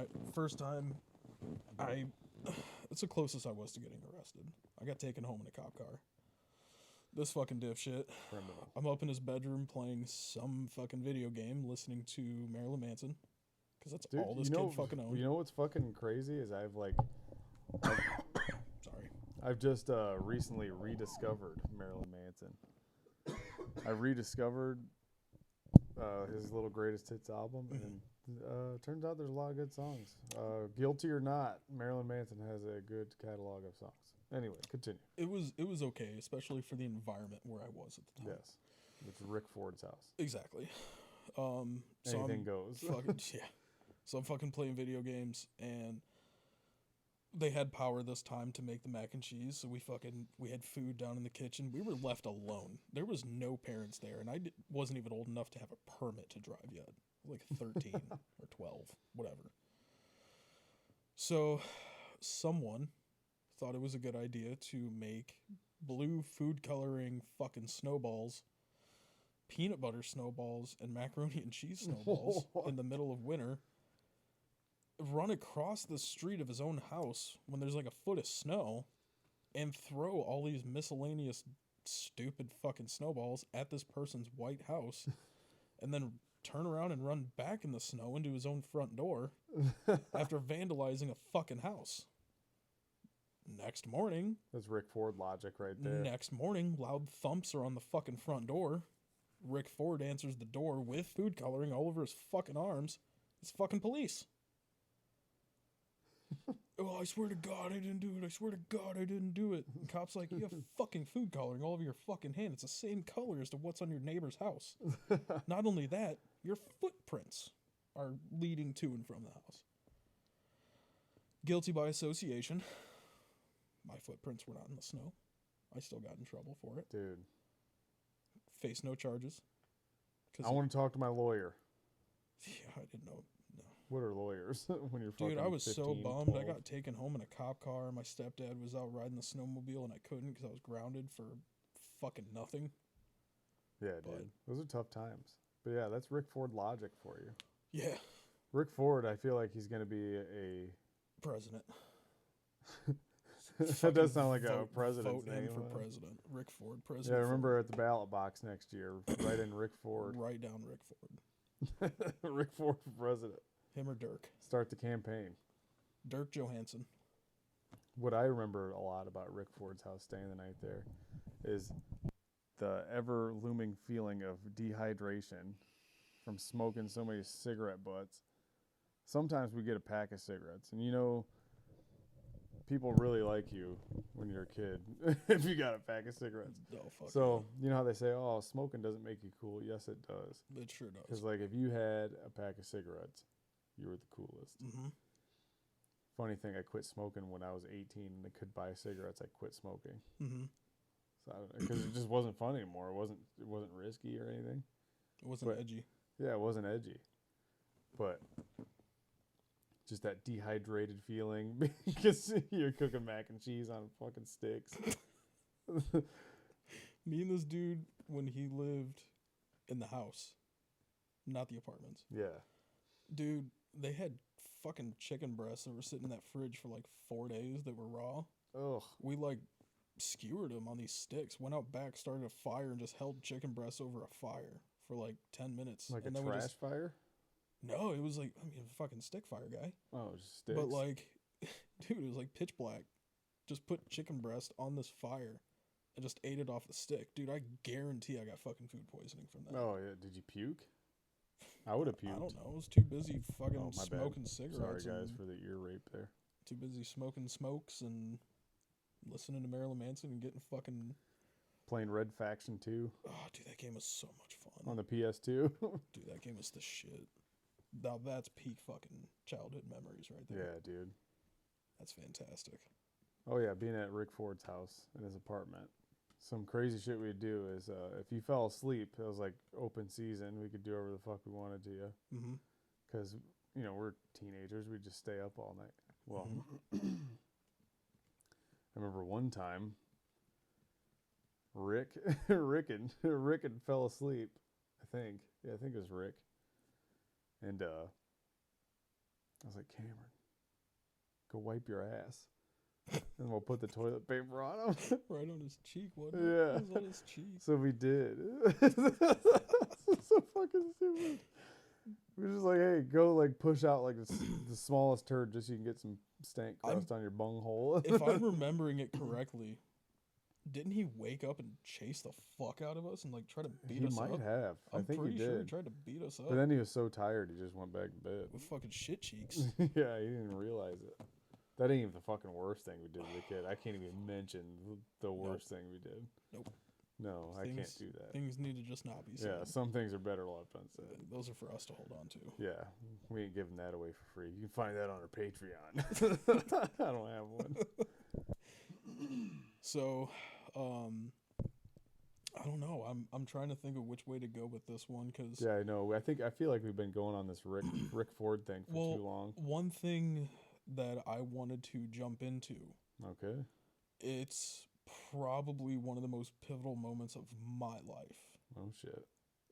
it's the closest I was to getting arrested. I got taken home in a cop car. This fucking dipshit. Criminal. I'm up in his bedroom playing some fucking video game, listening to Marilyn Manson, because that's Dude, all this kid fucking owned. You know what's fucking crazy is Sorry. I've just recently rediscovered Marilyn Manson. I rediscovered his little greatest hits album, and turns out there's a lot of good songs. Guilty or Not, Marilyn Manson has a good catalog of songs. Anyway, continue. It was okay, especially for the environment where I was at the time. Yes, it's Rick Ford's house. Exactly. So Anything I'm goes. fucking, yeah. So I'm fucking playing video games, and they had power this time to make the mac and cheese. So we had food down in the kitchen. We were left alone. There was no parents there, and I wasn't even old enough to have a permit to drive yet. Like 13 or 12, whatever. So someone thought it was a good idea to make blue food coloring fucking snowballs, peanut butter snowballs, and macaroni and cheese snowballs in the middle of winter, run across the street of his own house when there's like a foot of snow, and throw all these miscellaneous stupid fucking snowballs at this person's white house, and then turn around and run back in the snow into his own front door after vandalizing a fucking house. Next morning, That's Rick Ford logic right there. Loud thumps are on the fucking front door. Rick Ford answers the door with food coloring all over his fucking arms. It's fucking police. Oh, I swear to God I didn't do it. I swear to God I didn't do it. And cop's like, you have fucking food coloring all over your fucking hand. It's the same color as to what's on your neighbor's house. Not only that, your footprints are leading to and from the house. Guilty by association. My footprints were not in the snow. I still got in trouble for it. Dude. Face no charges. I want to talk to my lawyer. Yeah, I didn't know. No. What are lawyers when you're fucking Dude, I was 15, so bummed. 12? I got taken home in a cop car. My stepdad was out riding the snowmobile, and I couldn't because I was grounded for fucking nothing. Yeah, dude. Those are tough times. But yeah, that's Rick Ford logic for you. Yeah. Rick Ford, I feel like he's going to be a... President. That does sound like a president's vote name. Him for president. Rick Ford, Yeah, president. remember at the ballot box next year, write in Rick Ford. Write down Rick Ford. Rick Ford for president. Him or Dirk. Start the campaign. Dirk Johansson. What I remember a lot about Rick Ford's house, staying the night there, is the ever looming feeling of dehydration from smoking so many cigarette butts. Sometimes we get a pack of cigarettes, and you know, people really like you when you're a kid if you got a pack of cigarettes. Oh, fuck So, you know how they say, oh, smoking doesn't make you cool? Yes, it does. It sure does. Because, like, if you had a pack of cigarettes, you were the coolest. Mm-hmm. Funny thing, I quit smoking when I was 18 and I could buy cigarettes. I quit smoking. Mm-hmm. So because it just wasn't fun anymore. It wasn't risky or anything. It wasn't But- edgy. Yeah, it wasn't edgy. But just that dehydrated feeling because you're cooking mac and cheese on fucking sticks. Me and this dude, when he lived in the house, not the apartments. Yeah. Dude, they had fucking chicken breasts that were sitting in that fridge for like 4 days that were raw. Ugh. We like skewered them on these sticks, went out back, started a fire, and just held chicken breasts over a fire for like 10 minutes. Like and a then trash fire? No, it was like, I mean, a fucking stick fire guy. Oh, just sticks. But like, dude, it was like pitch black. Just put chicken breast on this fire and just ate it off the stick. Dude, I guarantee I got fucking food poisoning from that. Oh, yeah. Did you puke? I would have puked. I don't know. I was too busy fucking Oh, my bad. smoking cigarettes. Sorry, guys, and for the ear rape there. Too busy smoking smokes and listening to Marilyn Manson and getting fucking... Playing Red Faction 2 Oh, dude, that game was so much fun. on the PS2. Dude, that game was the shit. Now that's peak fucking childhood memories right there. Yeah, dude. That's fantastic. Oh, yeah, being at Rick Ford's house in his apartment. Some crazy shit we'd do is if you fell asleep, it was like open season. We could do whatever the fuck we wanted to you. Mm-hmm. Because, you know, we're teenagers. We'd just stay up all night. Well, I remember one time, Rick fell asleep, I think. Yeah, I think it was Rick. And I was like, Cameron, go wipe your ass. And we'll put the toilet paper on him. Right on his cheek, wasn't it? Yeah. It was on his cheek. So we did. So fucking stupid. We were just like, hey, go like push out like the smallest turd just so you can get some stank crust on your bunghole. If I'm remembering it correctly, didn't he wake up and chase the fuck out of us and like try to beat us up? He might have. I I'm think pretty he sure he did. tried to beat us up But then he was so tired he just went back to bed. with fucking shit cheeks. Yeah, he didn't realize it. That ain't even the fucking worst thing we did as a kid. I can't even mention the worst thing we did. Nope. No, I can't do that. Things need to just not be said. Yeah, some things are better left unsaid. Those are for us to hold on to. Yeah, we ain't giving that away for free. You can find that on our Patreon. I don't have one. So, I don't know. I'm trying to think of which way to go with this one because Yeah, I know. I feel like we've been going on this Rick Ford thing for too long. One thing that I wanted to jump into, Okay. it's probably one of the most pivotal moments of my life. Oh shit.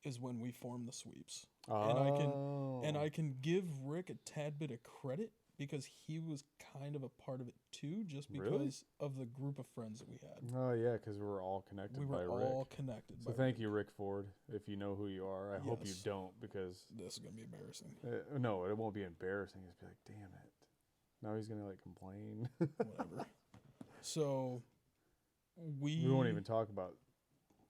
Is when we formed the sweeps. Oh. And I can give Rick a tad bit of credit because he was kind of a part of it too, just because of the group of friends that we had. Oh yeah, because we were all connected We by were Rick. all connected. So thank you, Rick Ford. If you know who you are, I hope you Yes. don't because This is gonna be embarrassing. no, it won't be embarrassing. It's be like, damn it. Now he's gonna like complain. Whatever. So We won't even talk about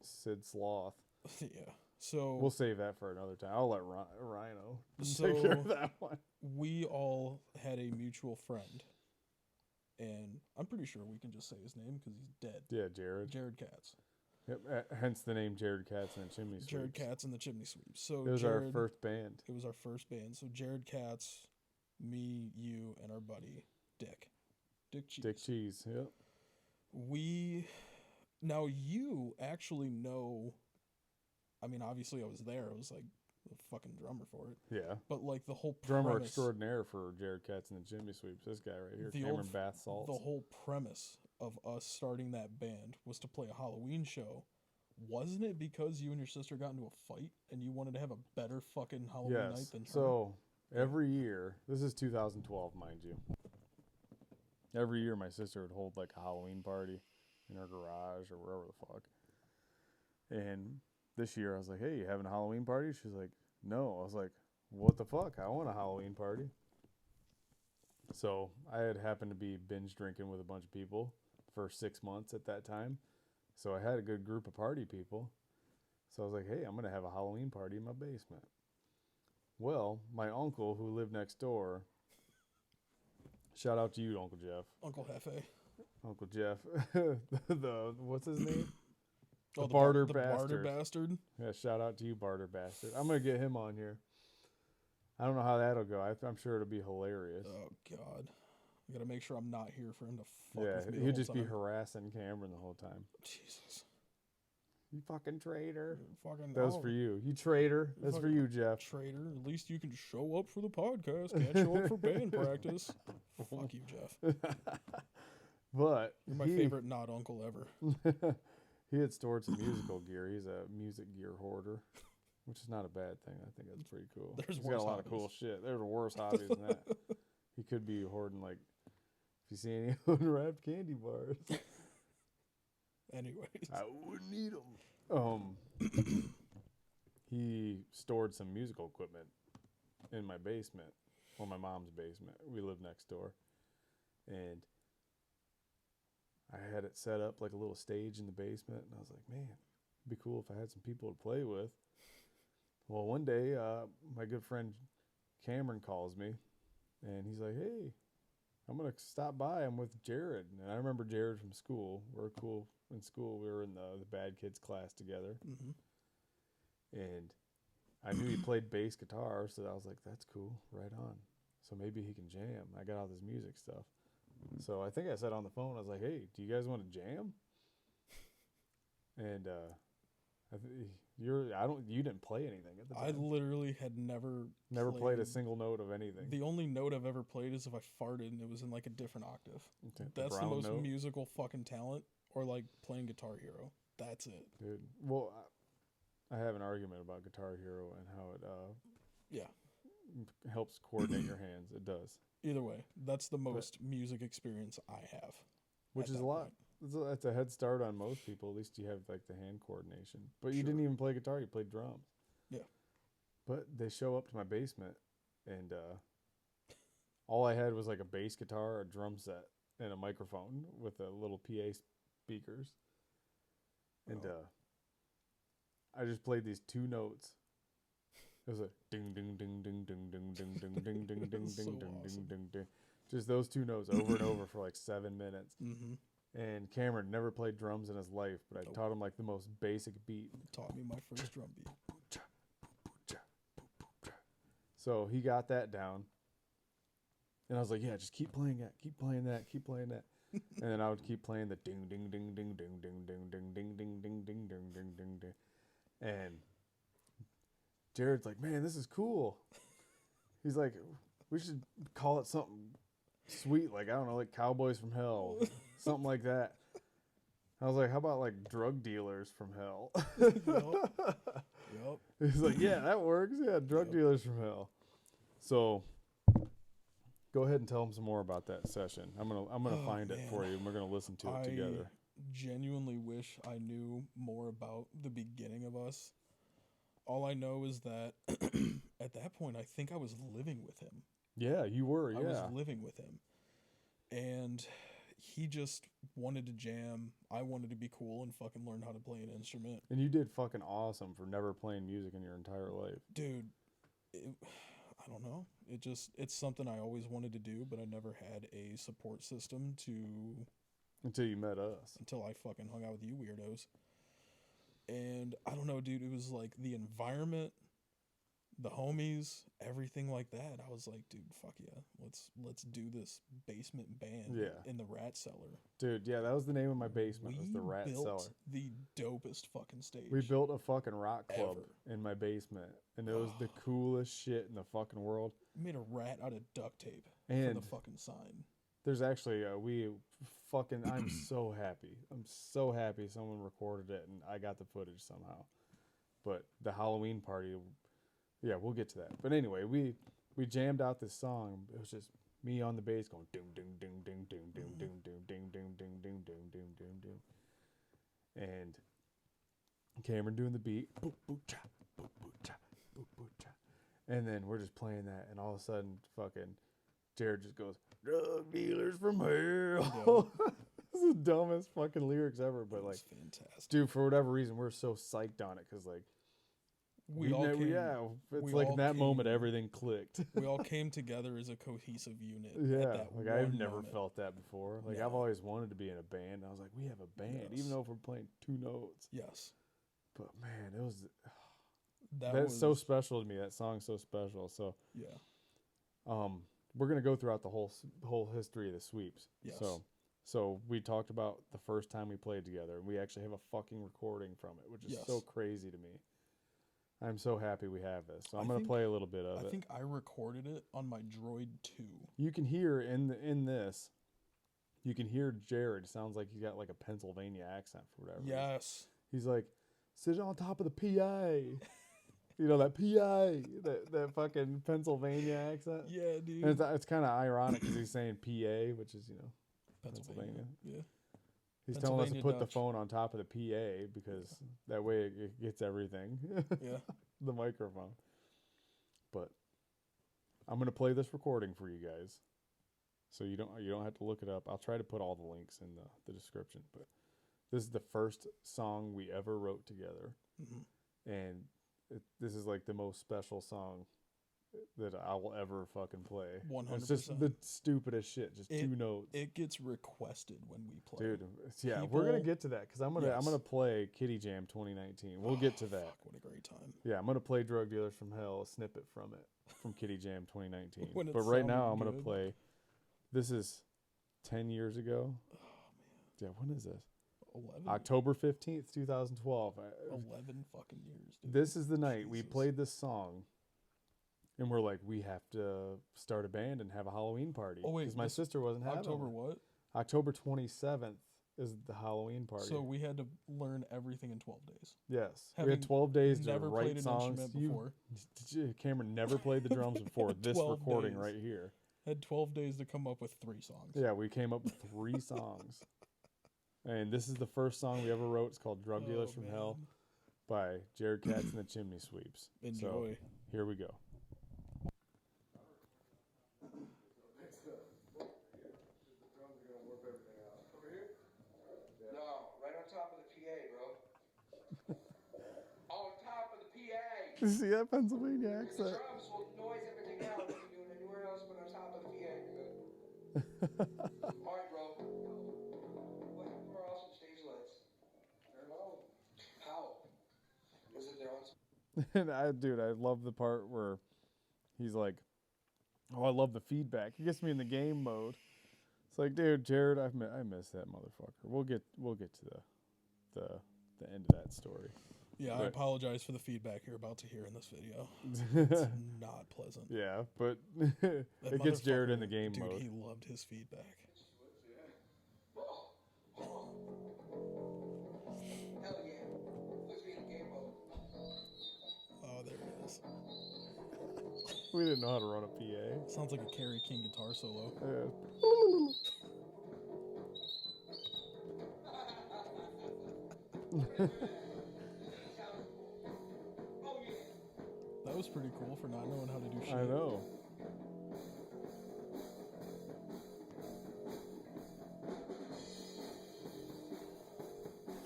Sid Sloth. yeah. So We'll save that for another time. I'll let Rhino So- take care of that one. we all had a mutual friend, and I'm pretty sure we can just say his name because he's dead. Yeah, Jared. Jared Katz. Yep. Hence the name Jared Katz and the Chimney Sweeps. Jared Katz and the Chimney Sweeps. So It was Jared, our first band. It was our first band. So Jared Katz, me, you, and our buddy Dick. Dick Cheese. Dick Cheese. Yep. Now you actually know. I mean, obviously I was there. I was like the fucking drummer for it. Yeah. But like the whole Drummer premise, extraordinaire for Jared Katz and the Chimney Sweeps. This guy right here, The Cameron old- Bath Salts. the whole premise of us starting that band was to play a Halloween show. Wasn't it because you and your sister got into a fight and you wanted to have a better fucking Halloween night Yes. than her? So every year, this is 2012, mind you. Every year, my sister would hold like a Halloween party in her garage or wherever the fuck. And this year, I was like, "Hey, you having a Halloween party?" She's like, "No." I was like, "What the fuck? I want a Halloween party." So I had happened to be binge drinking with a bunch of people for 6 months at that time. So I had a good group of party people. So I was like, "Hey, I'm gonna have a Halloween party in my basement." Well, my uncle who lived next door, shout out to you, Uncle Jeff. Uncle Hefe. Uncle Jeff. the what's his name? Oh, barter the barter bastard. bastard. Yeah, shout out to you, barter bastard. I'm gonna get him on here. I don't know how that'll go. I'm sure it'll be hilarious. Oh God, I gotta make sure I'm not here for him to fuck Yeah, with me. the he'll whole just be time. harassing Cameron the whole time. Jesus. You fucking traitor. Fucking. That was for you. You traitor. That's for you, Jeff. Traitor. At least you can show up for the podcast. Can't show up for band practice. Fuck you, Jeff. But You're my favorite not uncle ever. he had stored some musical gear. He's a music gear hoarder, which is not a bad thing. I think that's pretty cool. There's He's got worse a lot of cool hobbies. shit. There's worse hobbies than that. He could be hoarding, like, if you see any unwrapped candy bars. Anyways. I wouldn't eat them. He stored some musical equipment in my basement, or my mom's basement. We lived next door, and I had it set up like a little stage in the basement, and I was like, man, it'd be cool if I had some people to play with. Well, one day, my good friend Cameron calls me, and he's like, hey, I'm going to stop by. I'm with Jared. And I remember Jared from school. We were cool in school. We were in the bad kids class together. Mm-hmm. And I knew he played bass guitar, so I was like, that's cool, right on. So maybe he can jam. I got all this music stuff. So I think I said on the phone, I was like, hey, do you guys want to jam? And you didn't play anything at the time. I literally had never played a single note of anything. The only note I've ever played is if I farted and it was in like a different octave. Okay, That's the brown most note? musical fucking talent. Or like playing Guitar Hero. That's it. Dude, well, I have an argument about Guitar Hero and how it Yeah. helps coordinate your hands. It does, Either way, that's the most music experience I have. which at is a that lot. point. That's a head start on most people. At least you have like the hand coordination. But you Sure. didn't even play guitar. You played drums. Yeah. But they show up to my basement, and all I had was like a bass guitar, a drum set, and a microphone with a little PA speakers. And I just played these two notes. It was a ding ding ding ding ding ding ding ding ding ding ding So ding ding awesome. ding ding. Just those two notes over and over for like 7 minutes. Mm-hmm. And Cameron never played drums in his life, but I Nope. taught him like the most basic beat. Taught me my first drum beat. So he got that down. And I was like, yeah, just keep playing that, keep playing that, keep playing that. And then I would keep playing the ding ding ding ding ding ding ding ding ding ding ding ding ding ding ding ding. And Jared's like, man, this is cool. He's like, we should call it something sweet, like, I don't know, like Cowboys from Hell, something like that. I was like, how about like drug dealers from hell? Yup. He's like, yeah, that works. Yeah, drug Yep. dealers from hell. So go ahead and tell him some more about that session. I'm gonna Oh, find it for man. you, and we're gonna listen to it I together. genuinely wish I knew more about the beginning of us. All I know is that at that point, I think I was living with him. Yeah, you were. I Yeah, was living with him. And he just wanted to jam. I wanted to be cool and fucking learn how to play an instrument. And you did fucking awesome for never playing music in your entire life. Dude, I don't know. It's something I always wanted to do, but I never had a support system Until you met us. until I fucking hung out with you weirdos. And I don't know, dude, it was like the environment, the homies, everything like that. I was like, dude, fuck yeah. Let's do this basement band in the Rat Cellar. Dude, yeah, that was the name of my basement. Was the Rat built Cellar. The dopest fucking stage. We built a fucking rock club ever. in my basement, and it was the coolest shit in the fucking world. We made a rat out of duct tape and for the fucking sign. There's actually I'm so happy. I'm so happy someone recorded it and I got the footage somehow. But the Halloween party, yeah, we'll get to that. But anyway, we jammed out this song. It was just me on the bass going doom doom doom doom doom doom doom doom doom doom doom doom doom doom doom doom, and Cameron doing the beat, boop boop cha, boop boop cha, boop boop cha, and then we're just playing that, and all of a sudden, fucking Jared just goes, "Drug dealers from hell." This is the dumbest fucking lyrics ever, but like, fantastic, dude. For whatever reason, we're so psyched on it because like. It's like in that moment everything clicked. We all came together as a cohesive unit. Yeah, like I've never felt that before. Like I've always wanted to be in a band. I was like, we have a band, even though if we're playing two notes. Yes. But man, it was that's so special to me. That song's so special. So yeah. We're gonna go throughout the whole history of the sweeps. Yes. So we talked about the first time we played together, and we actually have a fucking recording from it, which is so crazy to me. I'm so happy we have this. So I'm going to play a little bit of it. I think I recorded it on my Droid 2. You can hear in this, you can hear Jared. Sounds like he's got like a Pennsylvania accent for whatever. Yes. He's like, sit on top of the PA. You know, that PA, that fucking Pennsylvania accent. Yeah, dude. And it's kind of ironic because he's saying PA, which is, Pennsylvania. Yeah. He's telling us to put the phone on top of the PA because that way it gets everything. Yeah. The microphone. But I'm going to play this recording for you guys. So you don't have to look it up. I'll try to put all the links in the description, but this is the first song we ever wrote together. Mm-hmm. And this is like the most special song that I will ever fucking play. 100%. It's just the stupidest shit, just two notes. It gets requested when we play. Dude, yeah, we're gonna get to that because I'm gonna play Kitty Jam 2019. We'll get to that. Fuck, what a great time. Yeah, I'm gonna play Drug Dealers from Hell, a snippet from it, from Kitty Jam 2019. But right now I'm gonna play. This is 10 years ago. Oh man. Yeah, when is this? 11. October 15th, 2012. 11 fucking years. Dude. This is the night we played this song. And we're like, we have to start a band and have a Halloween party. Oh, wait. Because my sister wasn't having October what? October 27th is the Halloween party. So we had to learn everything in 12 days. Yes. We had 12 days to never write played an songs. Instrument before. Cameron never played the drums before this recording right here. Had 12 days to come up with 3 songs. Yeah, we came up with 3 songs. And this is the first song we ever wrote. It's called Drug Dealers from Hell by Jared Katz and the Chimney Sweeps. Enjoy. So, here we go. See that Pennsylvania accent? The drums will noise everything out if you're doing anywhere else but on top of the PA. Alright, bro. Where else on stage lights? They're low. How? Is it there on? And I love the part where he's like, "Oh, I love the feedback." He gets me in the game mode. It's like, dude, Jared, I miss that motherfucker. We'll get to the end of that story. Yeah, but, I apologize for the feedback you're about to hear in this video. It's not pleasant. Yeah, but it gets Jared in the game mode. Dude, he loved his feedback. Hell yeah. Puts me in game mode. Oh, there it is. We didn't know how to run a PA. Sounds like a Kerry King guitar solo. Yeah. That was pretty cool for not knowing how to do shit. I know.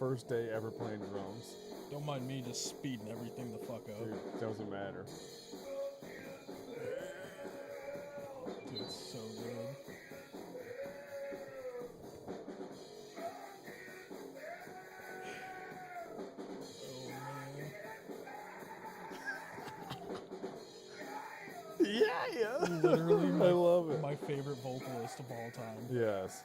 first day ever playing drums. Don't mind me just speeding everything the fuck up. Dude, doesn't matter. Dude, it's so good. Oh, man. Yeah. Literally, I love it. my favorite vocalist of all time. Yes.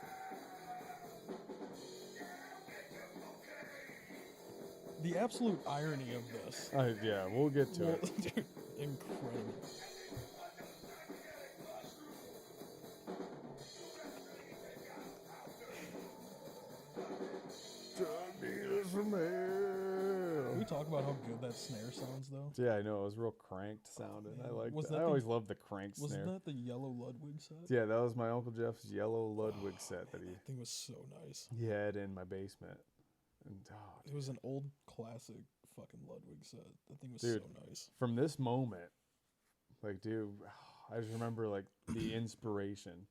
The absolute irony of this. Yeah, we'll get to it. Dude, incredible. Drug dealers from hell. Can we talk about how good that snare sounds, though? Yeah, I know. It was real cranked sounding. I man. like Was that. that I the- always loved the crank snare. Wasn't that the yellow Ludwig set? Yeah, that was my Uncle Jeff's yellow Ludwig set that That thing was so nice. he had in my basement. And, It was an old classic fucking Ludwig set. That thing was Dude. so nice. from this moment, like, dude, I just remember, like, the inspiration.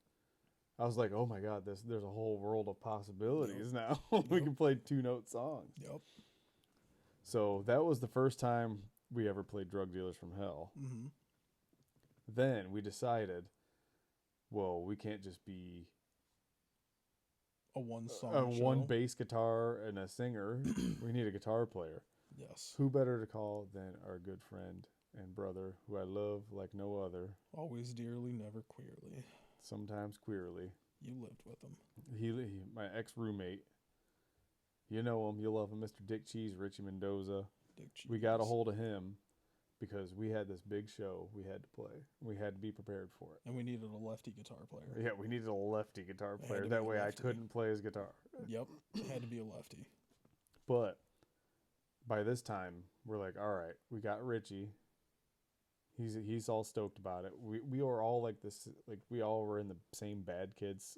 I was like, oh my God, there's a whole world of possibilities now. We Yep. can play 2-note songs. Yep. So that was the first time we ever played Drug Dealers from Hell. Mm-hmm. Then we decided, well, we can't just be A one song. a one bass guitar and a singer. We need a guitar player. Yes. Who better to call than our good friend and brother, who I love like no other, Always dearly, never queerly. sometimes queerly. You lived with him. He my ex-roommate. You know him, you love him, Mr. Dick Cheese, Richie Mendoza. Dick Cheese. We got a hold of him because we had this big show we had to play. We had to be prepared for it. And we needed a lefty guitar player. Yeah, we needed a lefty guitar It had player. to be That a way I lefty. couldn't play his guitar. Yep. Had to be a lefty. But by this time, we're like, all right, we got Richie. He's all stoked about it. We were all like this, like we all were in the same bad kids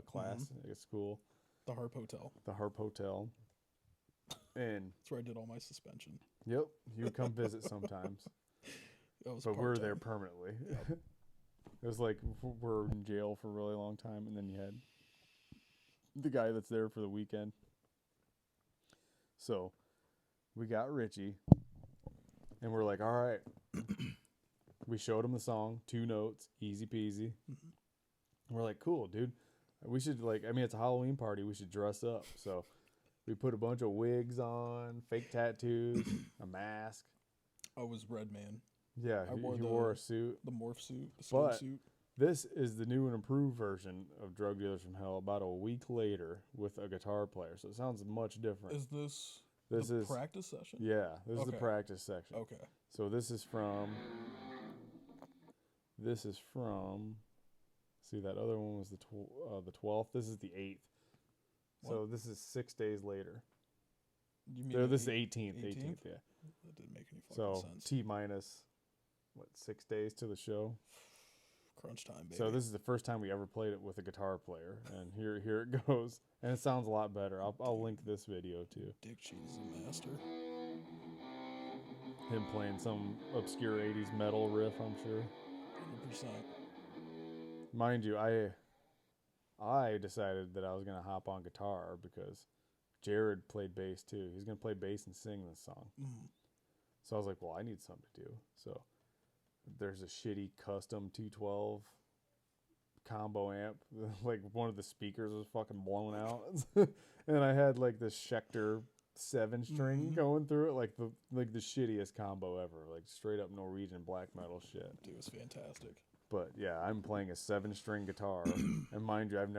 class at school, The Harp Hotel. the Harp Hotel. And That's where I did all my suspension. yep, you would come visit sometimes, That was but we're there part-time. permanently. It was like we're in jail for a really long time, and then you had the guy that's there for the weekend. So we got Richie, and we're like, all right. We showed him the song, 2 notes, easy peasy. Mhm. We're like, cool, dude. We should, like, I mean, it's a Halloween party. We should dress up. So we put a bunch of wigs on, fake tattoos, a mask. I was Red Man. Yeah, I he wore wore a the- suit. The morph suit. The But- swimsuit. This is the new and improved version of Drug Dealers from Hell about a week later with a guitar player. So it sounds much different. Is this This the is, practice session? yeah, this is the Okay. practice section. Okay. So this is from, see, that other one was the 12th. This is the 8th. So this is 6 days later. You No, this is the eight- 18th. 18th? 18th, yeah. That didn't make any fucking So sense. T minus, 6 days to the show. Crunch time, baby. So this is the first time we ever played it with a guitar player, and here it goes, and it sounds a lot better. I'll link this video too. Dick Cheese is a master. Him playing some obscure 80s metal riff, I'm sure. 100%. Mind you, I decided that I was gonna hop on guitar because Jared played bass too. He's gonna play bass and sing this song. Mm. So I was like, well, I need something to do. So there's a shitty custom 212 combo amp. Like one of the speakers was fucking blown out. And I had like this Schecter 7-string Mhm. going through it, like the shittiest combo ever. Like straight up Norwegian black metal shit. Dude, it was fantastic. But yeah, I'm playing a 7-string guitar. And mind you, I don't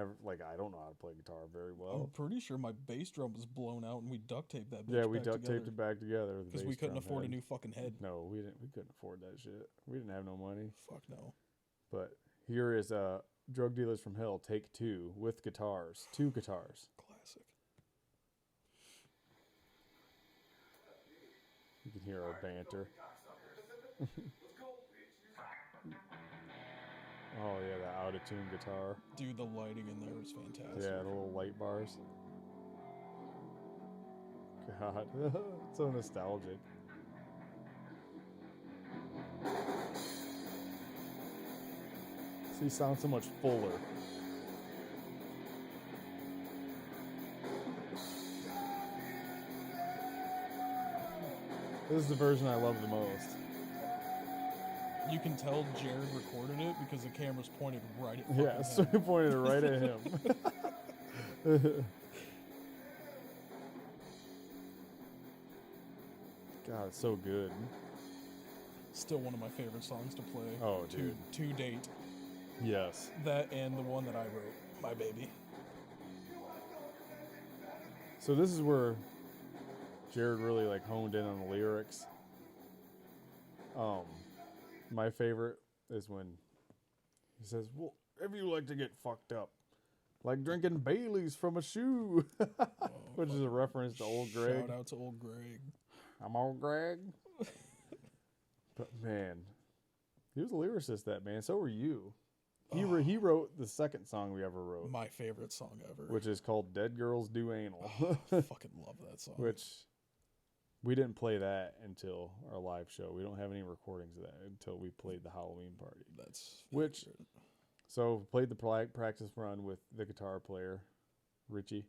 know how to play guitar very I'm well. pretty sure my bass drum was blown out and we duct taped that bitch Yeah, we back duct taped together it back together with the because we bass couldn't drum afford a head. new fucking head. No, we didn't. We couldn't afford that shit. We didn't have no money. Fuck no. But here is Drug Dealers from Hell, take 2 with guitars, 2 guitars. Classic. You can hear our banter. Oh yeah, the out of tune guitar. Dude, the lighting in there was fantastic. Yeah, the little light bars. God, so nostalgic. See, sounds so much fuller. This is the version I love the most. You can tell Jared recorded it because the camera's pointed right at Yeah, so him. he pointed right at him. God, it's so good. Still one of my favorite songs to play. Oh, dude. To date. Yes. That and the one that I wrote, My Baby. So this is where Jared really like honed in on the lyrics. My favorite is when he says, "Well, if you like to get fucked up, like drinking Baileys from a shoe," which is a reference to old Greg. Shout out to old Greg. I'm old Greg. But man, he was a lyricist. That man. So were you. He wrote the second song we ever wrote. My favorite song ever. Which is called Dead Girls Do Anal. I fucking love that song. Which we didn't play that until our live show. We don't have any recordings of that until we played the Halloween party. So played the practice run with the guitar player, Richie,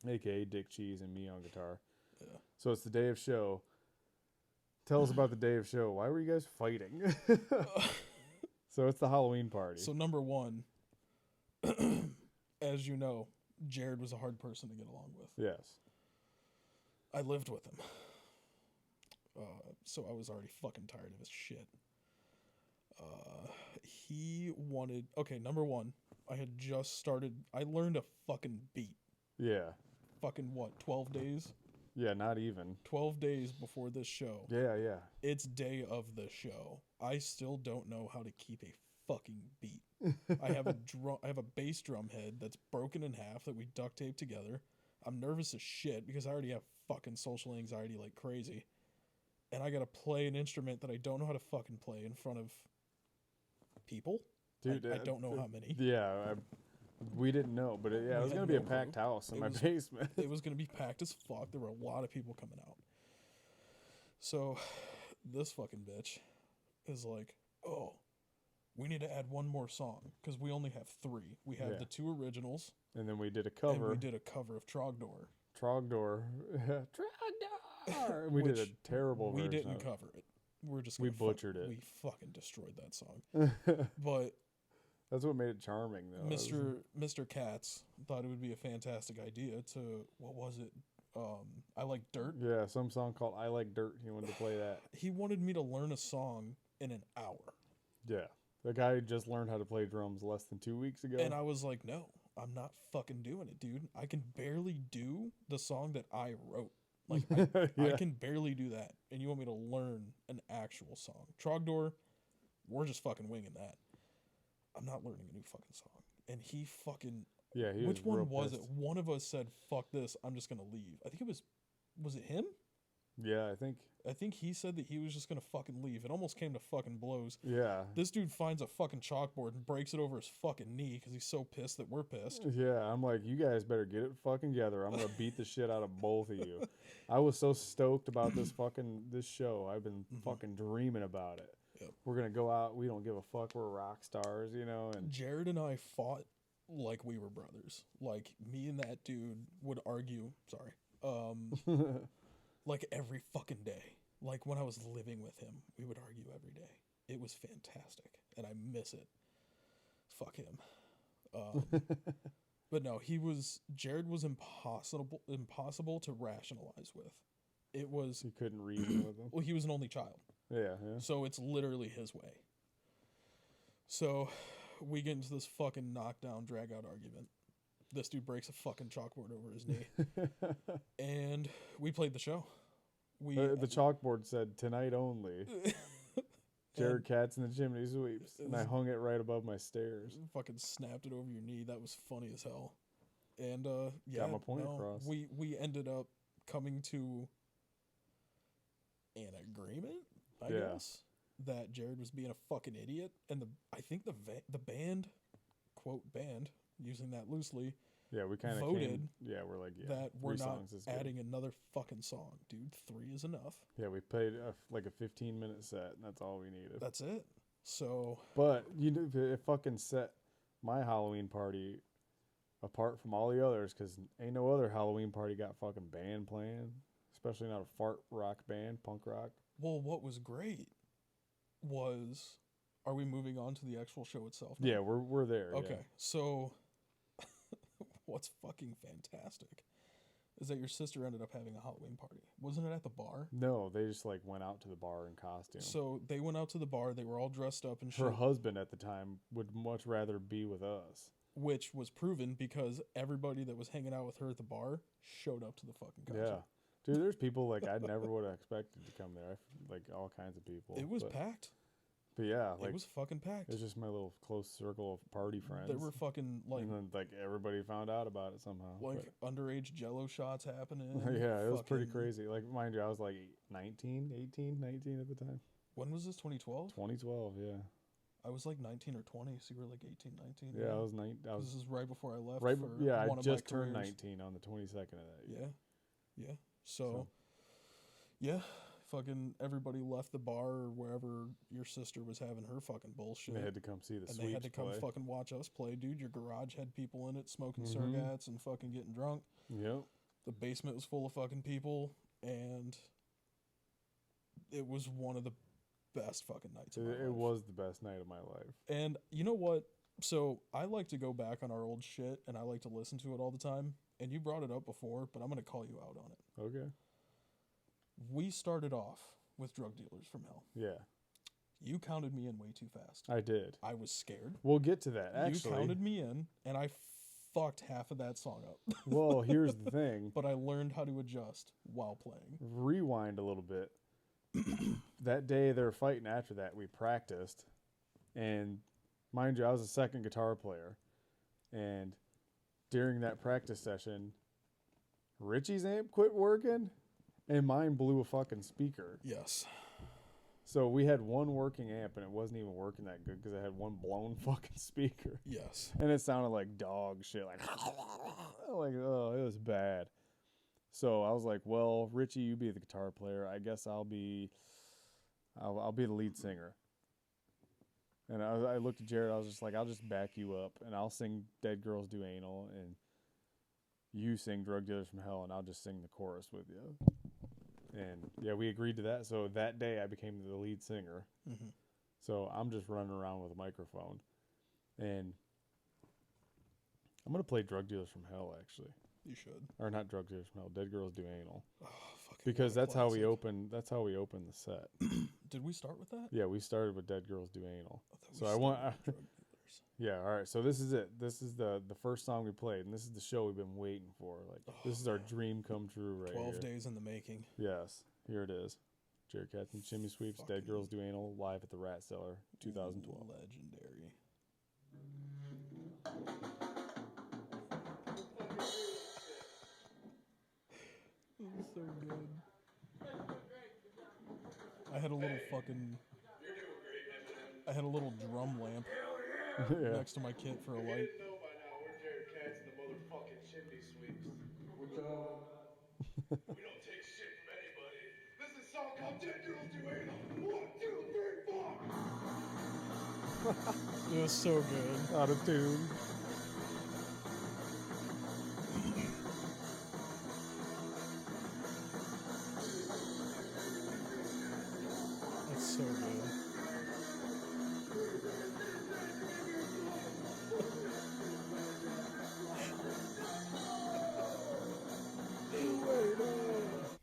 a.k.a. Dick Cheese, and me on guitar. Yeah. So it's the day of show. Tell us about the day of show. Why were you guys fighting? So it's the Halloween party. So number one, as you know, Jared was a hard person to get along with. Yes. I lived with him. So I was already fucking tired of his shit. He wanted... Okay, number one, I had just started... I learned a fucking beat. Yeah. Fucking what, 12 days? Yeah, not even. 12 days before this show. Yeah, yeah. It's day of the show. I still don't know how to keep a fucking beat. I have a bass drum head that's broken in half that we duct tape together. I'm nervous as shit because I already have fucking social anxiety like crazy. And I gotta play an instrument that I don't know how to fucking play in front of people. Dude, I don't know how many. Yeah, we didn't know, but it was going to be a packed house in my basement. It was going to be packed as fuck. There were a lot of people coming out. So this fucking bitch is like, oh, we need to add one more song because we only have 3. We have the 2 originals. And then we did a cover. And we did a cover of Trogdor. Trogdor. We did a terrible version. We didn't cover it. We butchered it. We fucking destroyed that song. But that's what made it charming, though. Mr. Katz thought it would be a fantastic idea to, what was it? I Like Dirt. Yeah, some song called I Like Dirt. He wanted to play that. He wanted me to learn a song in an hour. Yeah. The guy just learned how to play drums less than 2 weeks ago. And I was like, no, I'm not fucking doing it, dude. I can barely do the song that I wrote. Like, I can barely do that. And you want me to learn an actual song. Trogdor, we're just fucking winging that. I'm not learning a new fucking song. And he fucking... Yeah, he Which one was pissed. it? One of us said, fuck this, I'm just going to leave. I think it was it him? Yeah, I think he said that he was just going to fucking leave. It almost came to fucking blows. Yeah. This dude finds a fucking chalkboard and breaks it over his fucking knee because he's so pissed that we're pissed. Yeah, I'm like, you guys better get it fucking together. I'm going to beat the shit out of both of you. I was so stoked about this show. I've been fucking dreaming about it. Yep. We're going to go out. We don't give a fuck. We're rock stars, you know. And Jared and I fought like we were brothers. Like, me and that dude would argue. Sorry. Like every fucking day. Like when I was living with him, we would argue every day. It was fantastic, and I miss it. Fuck him. But no, Jared was impossible to rationalize with. It was... You couldn't reason with him? Well, he was an only child. Yeah. So it's literally his way. So we get into this fucking knockdown, drag-out argument. This dude breaks a fucking chalkboard over his knee. And we played the show. The chalkboard said, "Tonight only." Jared Katz and the Chimney Sweeps. And I hung it right above my stairs. Fucking snapped it over your knee. That was funny as hell. And yeah, got my point across. We ended up coming to an agreement, I guess, that Jared was being a fucking idiot. And I think the band, quote band, using that loosely, yeah, we kind of voted we're like, that we're not adding good. Another fucking song. Dude, 3 is enough. Yeah, we played like a 15-minute set, and that's all we needed. That's it. So... But, you know, it fucking set my Halloween party apart from all the others, because ain't no other Halloween party got fucking band playing. especially not a fart rock band, punk rock. Well, what was great was, are we moving on to the actual show itself now? Yeah, we're there. Okay, Yeah. so what's fucking fantastic is that your sister ended up having a Halloween party. Wasn't it at the bar? No, they just like went out to the bar in costume. So they went out to the bar. They were all dressed up and shit. Her husband at the time would much rather be with us. Which was proven because everybody that was hanging out with her at the bar showed up to the fucking concert. Yeah. Dude, there's people like I never would have expected to come there. Like all kinds of people. It was packed. But yeah, like it was fucking packed. it's just my little close circle of party friends. There were fucking like, and then like everybody found out about it somehow. like underage Jello shots happening. Yeah, it was pretty fucking- crazy. Like mind you, I was like 19 at the time. When was this? 2012. 2012, yeah. I was like 19 or 20, so you were like 18, 19. Yeah, I was 9. I was This is right before I left. right. For Yeah, one I of just my turned careers. 19 on the 22nd of that year. Yeah. So, yeah, fucking everybody left the bar or wherever your sister was having her fucking bullshit. And they had to come see the and sweeps they had to come play. fucking watch us play, dude. Your garage had people in it smoking Mhm. Surgats and fucking getting drunk. Yep. The basement was full of fucking people, and it was one of the best fucking nights of my life. It was the best night of my life. And you know what? So I like to go back on our old shit, and I like to listen to it all the time. And you brought it up before, but I'm going to call you out on it. Okay. We started off with Drug Dealers from Hell. Yeah, You counted me in way too fast. I did. I was scared. We'll get to that. Actually, You counted me in, and I fucked half of that song up. well, here's the thing. But I learned how to adjust while playing. Rewind a little bit. That day they were fighting after that, we practiced. And mind you, I was a second guitar player. And during that practice session, Richie's amp quit working and mine blew a fucking speaker. Yes. So we had one working amp and it wasn't even working that good because it had one blown fucking speaker. Yes. And it sounded like dog shit. Like, oh, it was bad. So I was like, well, Richie, you be the guitar player. I guess I'll be the lead singer. And I looked at Jared. I was just like, I'll just back you up, and I'll sing "Dead Girls Do Anal," and you sing "Drug Dealers from Hell," and I'll just sing the chorus with you. And yeah, we agreed to that. So that day, I became the lead singer. Mm-hmm. So I'm just running around with a microphone, and I'm gonna play "Drug Dealers from Hell" actually. You should. Or not "Drug Dealers from Hell," "Dead Girls Do Anal," Oh, fucking because what a that's how we classic. open. That's how we open the set. Did we start with that? Yeah, we started with "Dead Girls Do Anal." I thought we So I want. started with Drug Dealers. Yeah, all right. So this is it. This is the first song we played, and this is the show we've been waiting for. Like this is our dream come true right 12 here. days in the making. Yes, here it is. Jared Katz and Chimney Sweeps, Dead Fucking Girls Do Anal, live at the Rat Cellar, 2012. Legendary. That was so good. I had a little fucking. I had a little drum lamp Yeah. next to my kit for a light. Know by now, we're Jared Katz and the motherfucking Chimney Sweeps. What's up? We don't take shit from anybody. This is a song called Dead Girls Do Anal. 1, 2, 3, 4. It was so good. Out of tune. That's so good.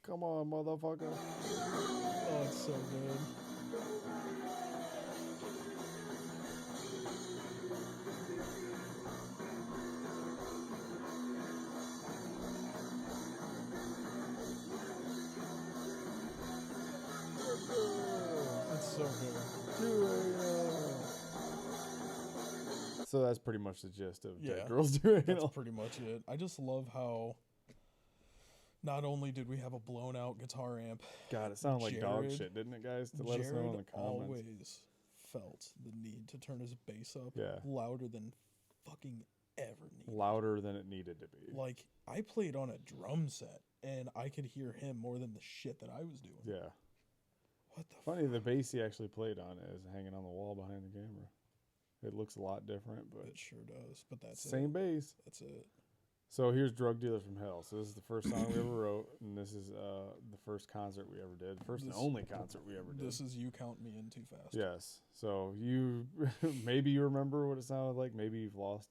Come on, motherfucker. Oh, it's so good. It's so good. So that's pretty much the gist of Yeah, Dead Girls Do That's Anal. pretty much it. I just love how not only did we have a blown out guitar amp, God, it sounded like dog Jared- shit, didn't it, guys? To let us know in Jared the comments. always felt the need to turn his bass up Yeah. louder than fucking ever needed. Louder than it needed to be. Like, I played on a drum set, and I could hear him more than the shit that I was doing. Yeah. What the Funny, the bass he actually played on is hanging on the wall behind the camera. It looks a lot different, but It sure does, but that's same it. bass. That's it. So here's Drug Dealers from Hell. So this is the first song we ever wrote, and this is the first concert we ever did. First and only concert we ever did. This is You Count Me In Too Fast. Yes. So you maybe you remember what it sounded like. Maybe you've lost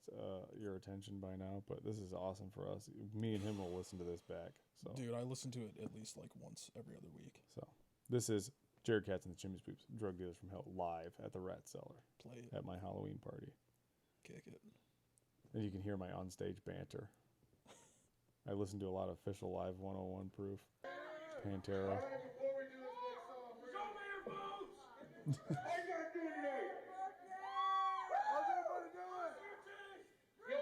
your attention by now, but this is awesome for us. Me and him will listen to this back. So Dude, I listen to it at least like once every other week. So this is Jared Katz and the Chimney Sweeps, Drug Dealers from Hell, live at the Rat Cellar. Play it. At my Halloween party. Kick it. And you can hear my onstage banter. I listen to a lot of Official Live 101 Proof, Pantera. Before we do this next song, show me your boots! I got good today! How's everybody doing? Yo,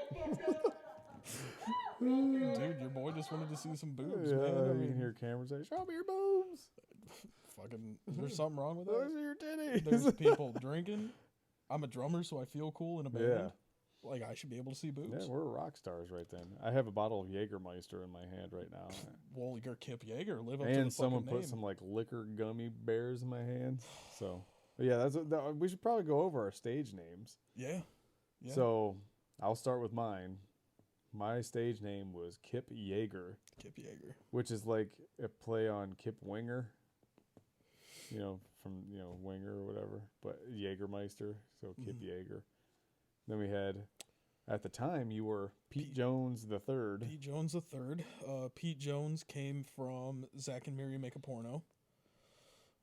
fuck Dude, your boy just wanted to see some boobs, Yeah, man. you can hear Cameron say, "Show me your boobs." Fucking, there's something wrong with Those that? are your titties. There's people drinking. I'm a drummer, so I feel cool in a band. Yeah. Like, I should be able to see boobs. Yeah, we're rock stars right then. I have a bottle of Jägermeister in my hand right now. Well, you're Kip Yeager. Live up to And the someone fucking put name. some like liquor gummy bears in my hand. So, but yeah, we should probably go over our stage names. Yeah. Yeah. So I'll start with mine. My stage name was Kip Yeager, Kip Yeager. which is like a play on Kip Winger. From Winger or whatever, but Jägermeister, so Kip Yeager. Then we had, at the time, you were Pete Jones the Third. Pete Jones III. Pete Jones came from Zack and Miri Make a Porno.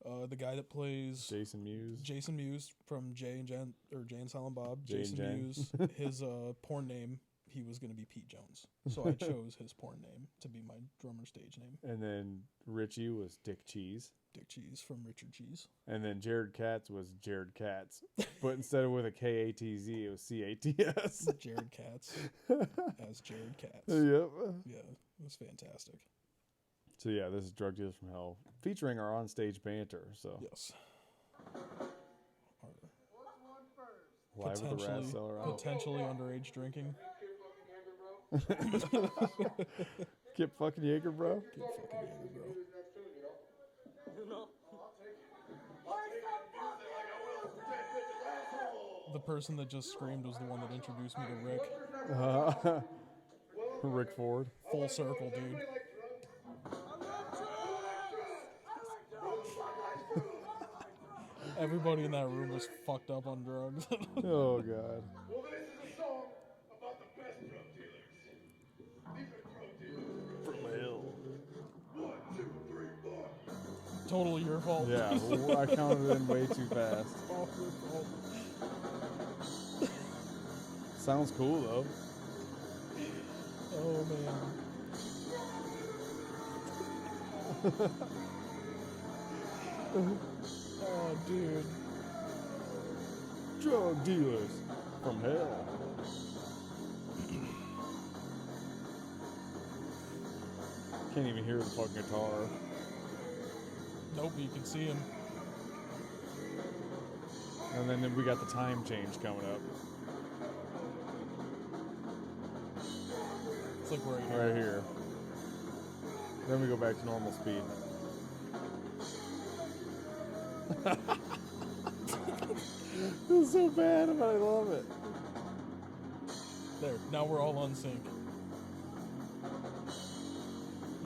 The guy that plays Jason Mewes from Jay and Silent Bob. Jay and Jason Jen. Mewes. His porn name, he was going to be Pete Jones. So I chose his porn name to be my drummer stage name. And then Richie was Dick Cheese. Dick Cheese from Richard Cheese. And then Jared Katz was Jared Katz. But instead of with a K-A-T-Z, it was C-A-T-S. Jared Katz as Jared Katz. Yep. Yeah, it was fantastic. So yeah, this is Drug Dealers from Hell, featuring our onstage banter. So Yes. live at the Rat Cellar. Potentially underage drinking. Kip fucking Yeager, bro. Kip fucking Yeager, bro. The person that just screamed was the one that introduced me to Rick. Rick Ford. Full circle, dude. Everybody in that room was fucked up on drugs. Oh, God. Well, this is a song about the best drug dealers. These are drug dealers From hell. 1, 2, 3, 4. Totally your fault. Yeah, well, I counted in way too fast. All your fault. Sounds cool, though. Oh, man. Oh, dude. Drug dealers from hell. Can't even hear the fucking guitar. Nope, you can see him. And then we got the time change coming up. It's like right here. Right here. Then we go back to normal speed. This is so bad, but I love it. There, now we're all on sync.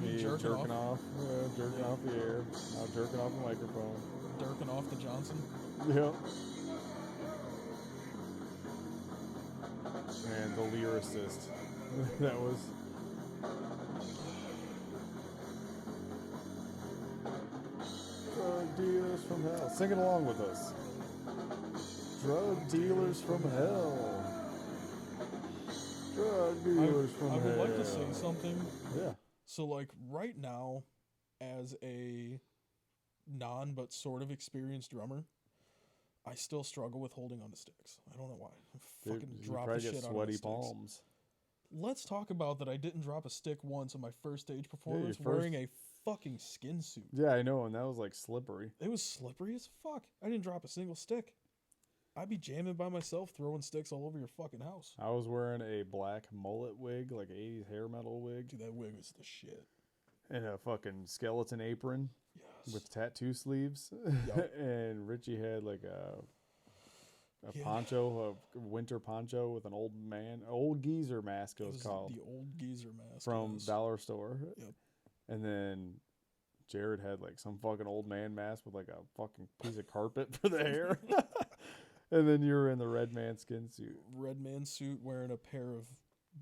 You Me jerking jerking off? off. Yeah, jerking off the air. Now jerking off the microphone. Dirking off the Johnson. Yep. And the lyricist. That was. Drug dealers from hell. Sing it along with us. Drug dealers from hell. Drug dealers from I hell. would like to say something. Yeah. So, like, right now, as a non but sort of experienced drummer, I still struggle with holding onto sticks. I don't know why. I fucking You drop the probably shit get out of sweaty sticks. palms. Let's talk about that. I didn't drop a stick once on my first stage performance first- wearing a fucking skin suit. Yeah, I know, and that was like slippery. It was slippery as fuck. I didn't drop a single stick. I'd be jamming by myself, throwing sticks all over your fucking house. I was wearing a black mullet wig, like 80s hair metal wig, Dude, that wig was the shit. and a fucking skeleton apron Yes. with tattoo sleeves. Yup. And Richie had like a a poncho, a winter poncho with an old geezer mask it was called. The old geezer mask. From Dollar Store. Yep. And then Jared had like some fucking old man mask with like a fucking piece of carpet for the hair. And then you were in the red man skin suit. Red man suit wearing a pair of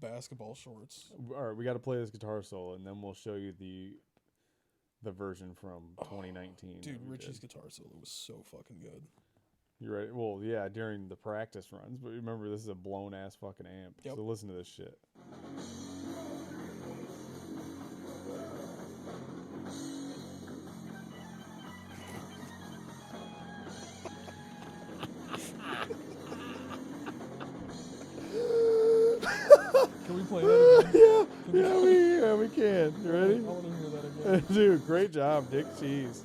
basketball shorts. All right, we got to play this guitar solo, and then we'll show you the version from 2019. Dude, Richie's guitar solo was so fucking good. You're right. Well, yeah, during the practice runs, but remember, this is a blown ass fucking amp. Yep. So listen to this shit. Can we play that again? Yeah, we can. You ready? I want to hear that again. Dude, great job, Dick Cheese.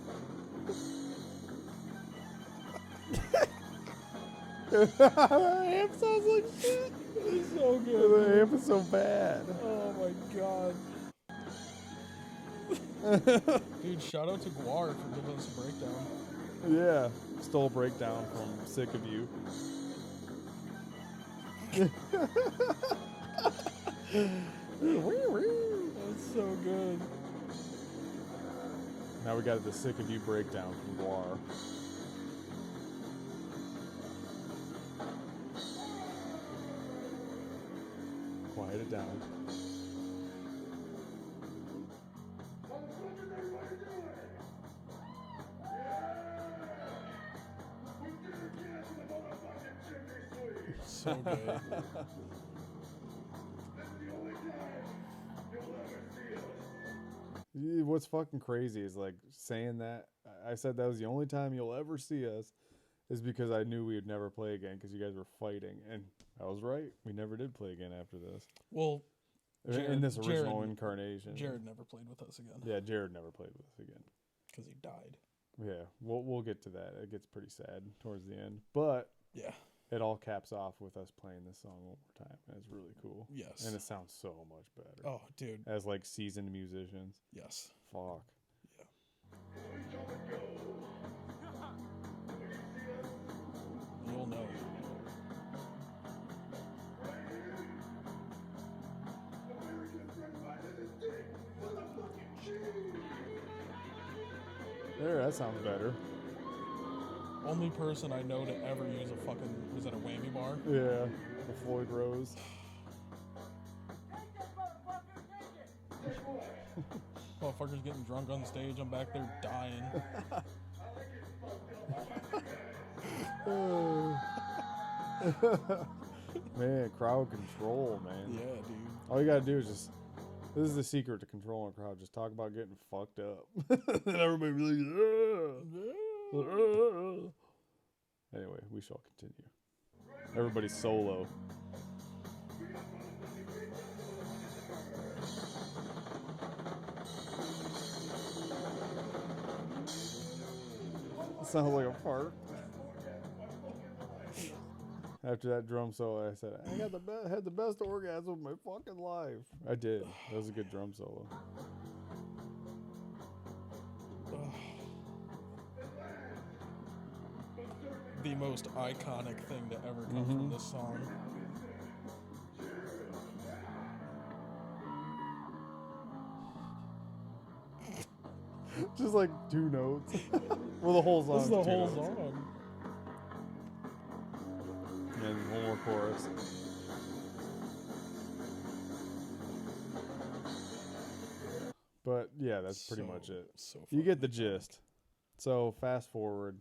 The amp sounds like shit. It's so The good. amp is so bad. Oh my god. Dude, shout out to Guar for giving us a breakdown. Yeah, stole breakdown from Sick of You. That's so good. Now we got the Sick of You breakdown from Guar. Quiet it down. Motherfuckers, everybody do it! Yeah! We did it again in the motherfucking chimney sweep! So good. This is the only time you'll ever see us. What's fucking crazy is like saying that. I said that was the only time you'll ever see us is because I knew we would never play again because you guys were fighting. And I was right. We never did play again after this. Well, In this original Jared- incarnation. Jared never played with us again. Yeah, Jared never played with us again. Because he died. Yeah, we'll get to that. It gets pretty sad towards the end. But Yeah. it all caps off with us playing this song one more time. And it's really cool. Yes. And it sounds so much better. Oh, dude. As like seasoned musicians. Yes. Fuck. Yeah. We come and go. When you see us, You'll know. right here, American breakfast is dick motherfucking cheese! There, that sounds better. Only person I know to ever use a fucking, was that a whammy bar? Yeah, the Floyd Rose. Motherfucker's getting drunk on stage. I'm back there dying. Man, crowd control, man. Yeah, dude. All you gotta do is just. This is the secret to controlling a crowd. Just talk about getting fucked up. And everybody really. Anyway, we shall continue. Everybody's solo. Sounds like a fart. After that drum solo, I said, "I got had the best orgasm of my fucking life." I did. That was a good drum solo. The most iconic thing to ever come from this song. Just like two notes. Well, the whole song. This is the two whole notes. song. And one more chorus. But yeah, that's pretty much it. So You get the fucking iconic. gist. So fast forward.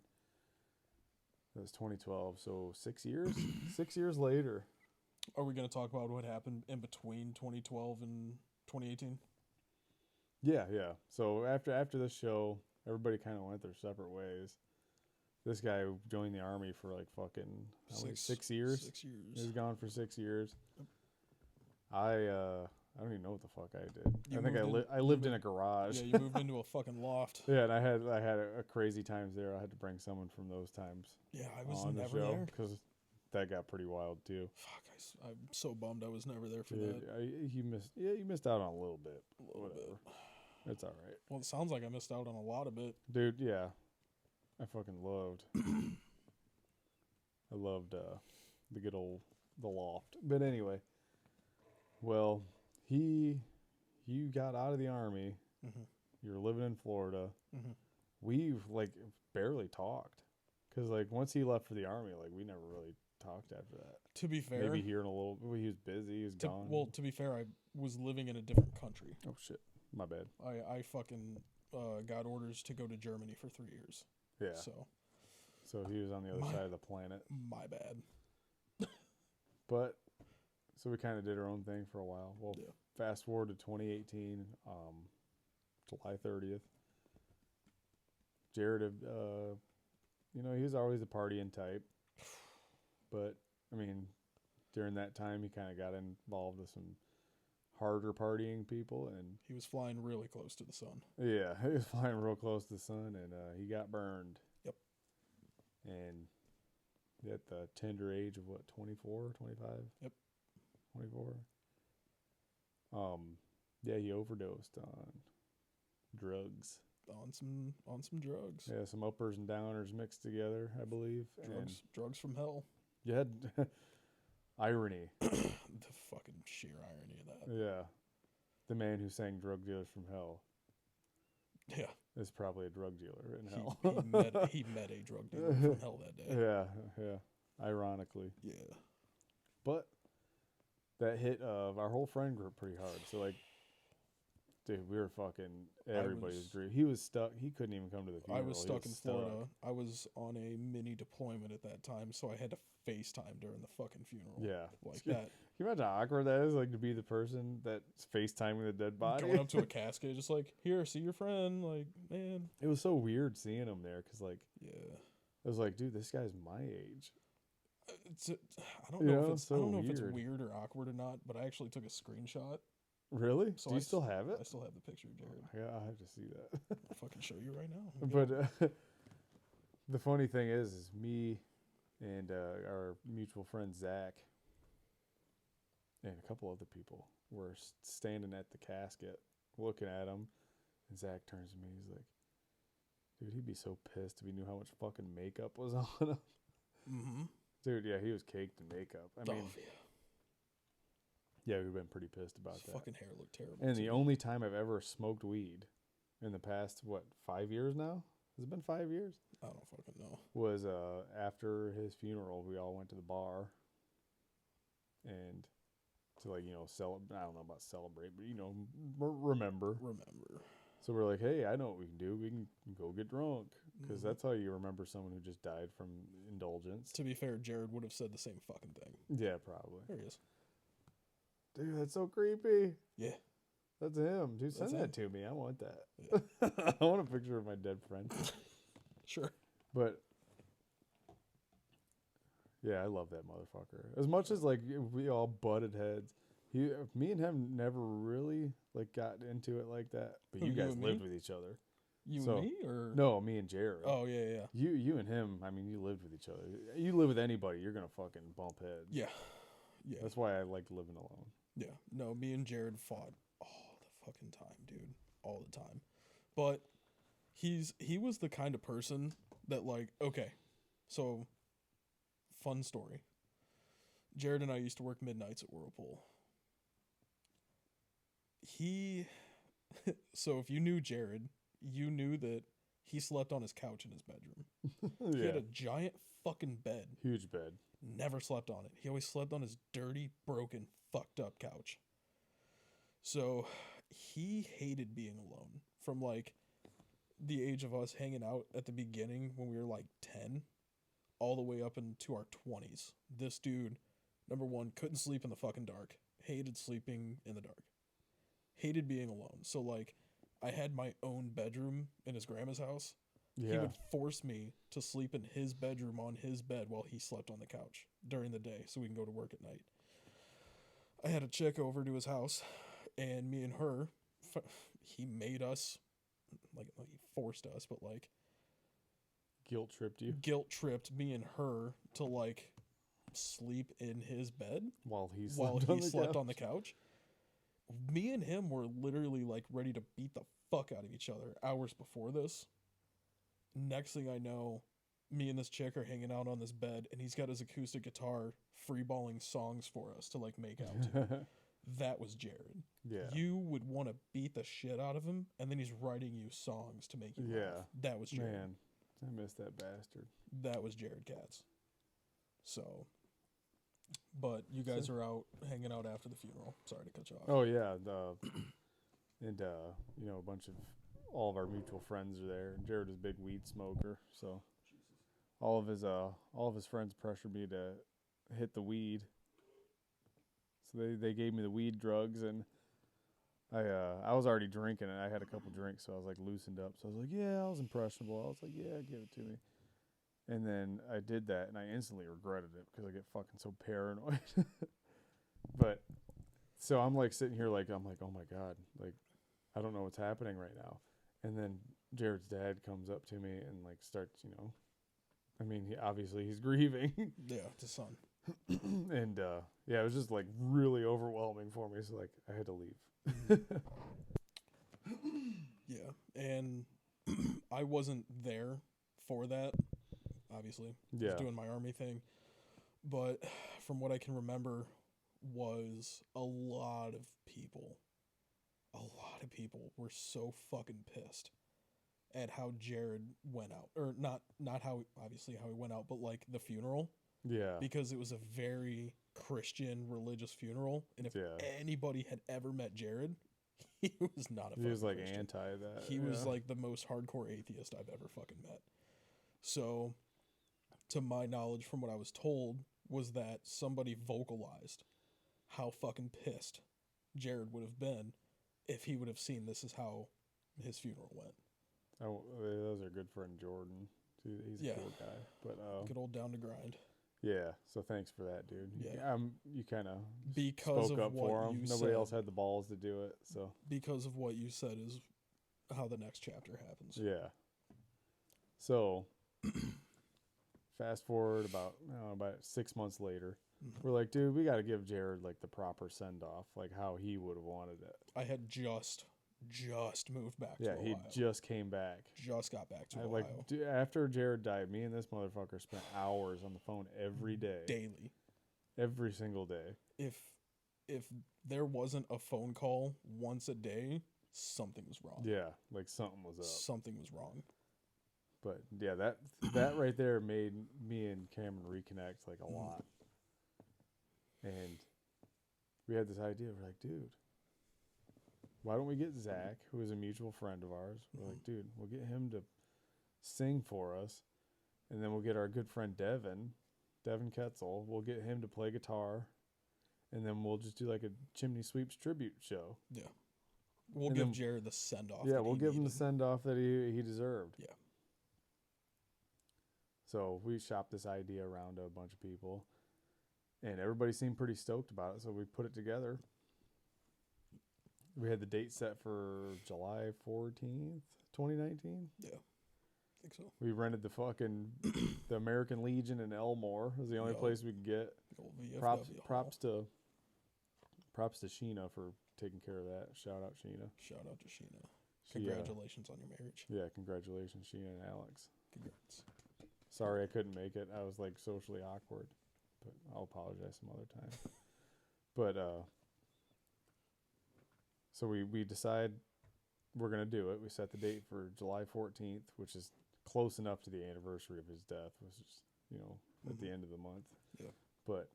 It was 2012, so 6 years. 6 years later. Are we going to talk about what happened in between 2012 and 2018? Yeah. So after this show, everybody kind of went their separate ways. This guy joined the army for like fucking how many, 6 years. 6 He years. was gone for 6 years. I don't even know what the fuck I did. You I think moved I lived in a garage. Yeah, you moved into a fucking loft. Yeah, and I had a crazy times there. I had to bring someone from those times Yeah, I was on the never show there. because that got pretty wild too. Fuck, I'm so bummed I was never there for Dude, that. you missed out on a little bit. A little Whatever. bit. It's all right, Well, it sounds like I missed out on a lot of it. dude. Yeah, I fucking loved I loved the good old the loft. But anyway, well, you got out of the army. Mm-hmm. You're living in Florida. Mm-hmm. We've like barely talked because like once he left for the army, like we never really talked after that. To be fair, Maybe here in a little. Well, he was busy. He was gone. well, to be fair, I was living in a different country. Oh shit, my bad. I fucking got orders to go to Germany for 3 years. Yeah. So he was on the other side of the planet. My bad. But so we kind of did our own thing for a while. Well, Yeah. fast forward to 2018, July 30th. Jared, he was always a partying type, but I mean, during that time, he kind of got involved with some harder partying people, and He was flying really close to the sun. yeah, he was flying real close to the sun, and he got burned. Yep. And at the tender age of what, 24, 25? Yep. 24. Yeah, he overdosed on drugs. On some drugs. Yeah, some uppers and downers mixed together, I believe. Drugs from hell. You had irony. The fucking sheer irony of that. Yeah. The man who sang Drug Dealers from Hell Yeah. is probably a drug dealer in hell. He met a drug dealer from hell that day. Yeah. Ironically. Yeah. But that hit our whole friend group pretty hard. So, like, dude, we were fucking everybody's dream. He was stuck. He couldn't even come to the funeral. I was stuck in Florida. I was on a mini deployment at that time, so I had to FaceTime during the fucking funeral. Yeah. Like that. Can you imagine how awkward that is? Like, to be the person that's FaceTiming the dead body? Going up to a casket, just like, here, see your friend. Like, man. It was so weird seeing him there because, like, Yeah. I was like, dude, this guy's my age. I don't know if it's weird. weird or awkward or not, but I actually took a screenshot. Really? So Do you I still have it? I still have the picture, Jared. Yeah, I'll have to see that. I'll fucking show you right now. But the funny thing is me and our mutual friend Zach and a couple other people were standing at the casket looking at him, and Zach turns to me. He's like, "Dude, he'd be so pissed if he knew how much fucking makeup was on him." Mm-hmm. Dude, yeah, he was caked in makeup. I mean, yeah, we've been pretty pissed about His that. fucking hair looked terrible. And too. the only time I've ever smoked weed in the past, 5 years now? Has it been 5 years? I don't fucking know. Was after his funeral, we all went to the bar and to I don't know about celebrate, but remember. So we're like, hey, I know what we can do. We can go get drunk because that's how you remember someone who just died from indulgence. To be fair, Jared would have said the same fucking thing. Yeah, probably. There he is. Dude, that's so creepy. Yeah. That's him. Dude, send That's that to me. I want that. Yeah. I want a picture of my dead friend. Sure. But yeah, I love that motherfucker. As much as like we all butted heads, me and him never really like got into it like that. But Who, you you guys and lived me? with each other. You So- and me, or No, me and Jared. Oh yeah. You and him. I mean, you lived with each other. You live with anybody, you're gonna fucking bump heads. Yeah. Yeah. That's why I like living alone. Yeah. No, me and Jared fought all the fucking time, dude. All the time. But he was the kind of person that like, okay, so fun story. Jared and I used to work midnights at Whirlpool. So if you knew Jared, you knew that he slept on his couch in his bedroom. He had a giant fucking bed. Huge bed. Never slept on it. He always slept on his dirty, broken, fucked up couch. So he hated being alone from like the age of us hanging out at the beginning when we were like 10 all the way up into our 20s. This dude, number one, couldn't sleep in the fucking dark. Hated sleeping in the dark. Hated being alone. So like I had my own bedroom in his grandma's house. Yeah. He would force me to sleep in his bedroom on his bed while he slept on the couch during the day so we can go to work at night. I had a chick over to his house, and me and her, he made us, like he forced us, but like Guilt tripped you guilt tripped me and her to like sleep in his bed while he while slept, he on, the slept couch. on the couch. Me and him were literally like ready to beat the fuck out of each other hours before this. Next thing I know, me and this chick are hanging out on this bed, and he's got his acoustic guitar freeballing songs for us to like make out to. That was Jared. Yeah. You would want to beat the shit out of him, and then he's writing you songs to make you laugh. That was Jared. Man, I miss that bastard. That was Jared Katz. So, but you guys are out hanging out after the funeral. Sorry to cut you off. Oh yeah, and you know, a bunch of all of our mutual friends are there. Jared is a big weed smoker, so all of his friends pressured me to hit the weed. So they gave me the weed drugs, and I was already drinking, and I had a couple drinks, so I was like loosened up. So I was like, yeah, I was impressionable. I was like, yeah, give it to me. And then I did that, and I instantly regretted it because I get fucking so paranoid. But so I'm like sitting here like, I'm like, oh my God, like I don't know what's happening right now. And then Jared's dad comes up to me and like starts, you know, I mean, he's grieving. Yeah, it's a son. And yeah, it was just like really overwhelming for me. So like I had to leave. Yeah, and I wasn't there for that. Obviously, I Yeah. was doing my army thing, but from what I can remember, was a lot of people were so fucking pissed at how Jared went out, or not how obviously how he went out, but like the funeral. Yeah. Because it was a very Christian religious funeral, and if Yeah. anybody had ever met Jared, he was not a He was fucking like Christian. anti that. He was like the most hardcore atheist I've ever fucking met. So, to my knowledge, from what I was told, was that somebody vocalized how fucking pissed Jared would have been if he would have seen this is how his funeral went. Oh, those are good friend Jordan. He's a cool guy. But Good old down to grind. yeah, so thanks for that, dude. Yeah. You kind of Because spoke of up what for him. you Nobody said. else had the balls to do it, so Because of what you said is how the next chapter happens. yeah. So fast forward about 6 months later, we're like, dude, we got to give Jared like the proper send off, like how he would have wanted it. I had just moved back to Yeah, Ohio. he just came back. Just got back to I, Ohio. like after Jared died, me and this motherfucker spent hours on the phone every day, Daily. every single day. If there wasn't a phone call once a day, something was wrong. Yeah, like something was up. Something was wrong. But yeah, that right there made me and Cameron reconnect like a lot. And we had this idea. We're like, dude, why don't we get Zach, who is a mutual friend of ours? We're like, dude, we'll get him to sing for us, and then we'll get our good friend Devin Ketzel. We'll get him to play guitar, and then we'll just do like a Chimney Sweeps tribute show. Yeah. We'll And give then- Jared the send off. Yeah, we'll give him the send off that he deserved. Yeah. So we shopped this idea around to a bunch of people, and everybody seemed pretty stoked about it. So we put it together. We had the date set for July 14th, 2019. Yeah. I think so. We rented the fucking the American Legion in Elmore. It was the only Yup. place we could get. The old VFW Props hall. to Sheena for taking care of that. Shout out Sheena. Shout out to Sheena. She, Congratulations on your marriage. Yeah, congratulations, Sheena and Alex. Congrats. Sorry I couldn't make it. I was like socially awkward, but I'll apologize some other time. But so we decide we're gonna do it. We set the date for July 14th, which is close enough to the anniversary of his death, which is at the end of the month. Yeah. But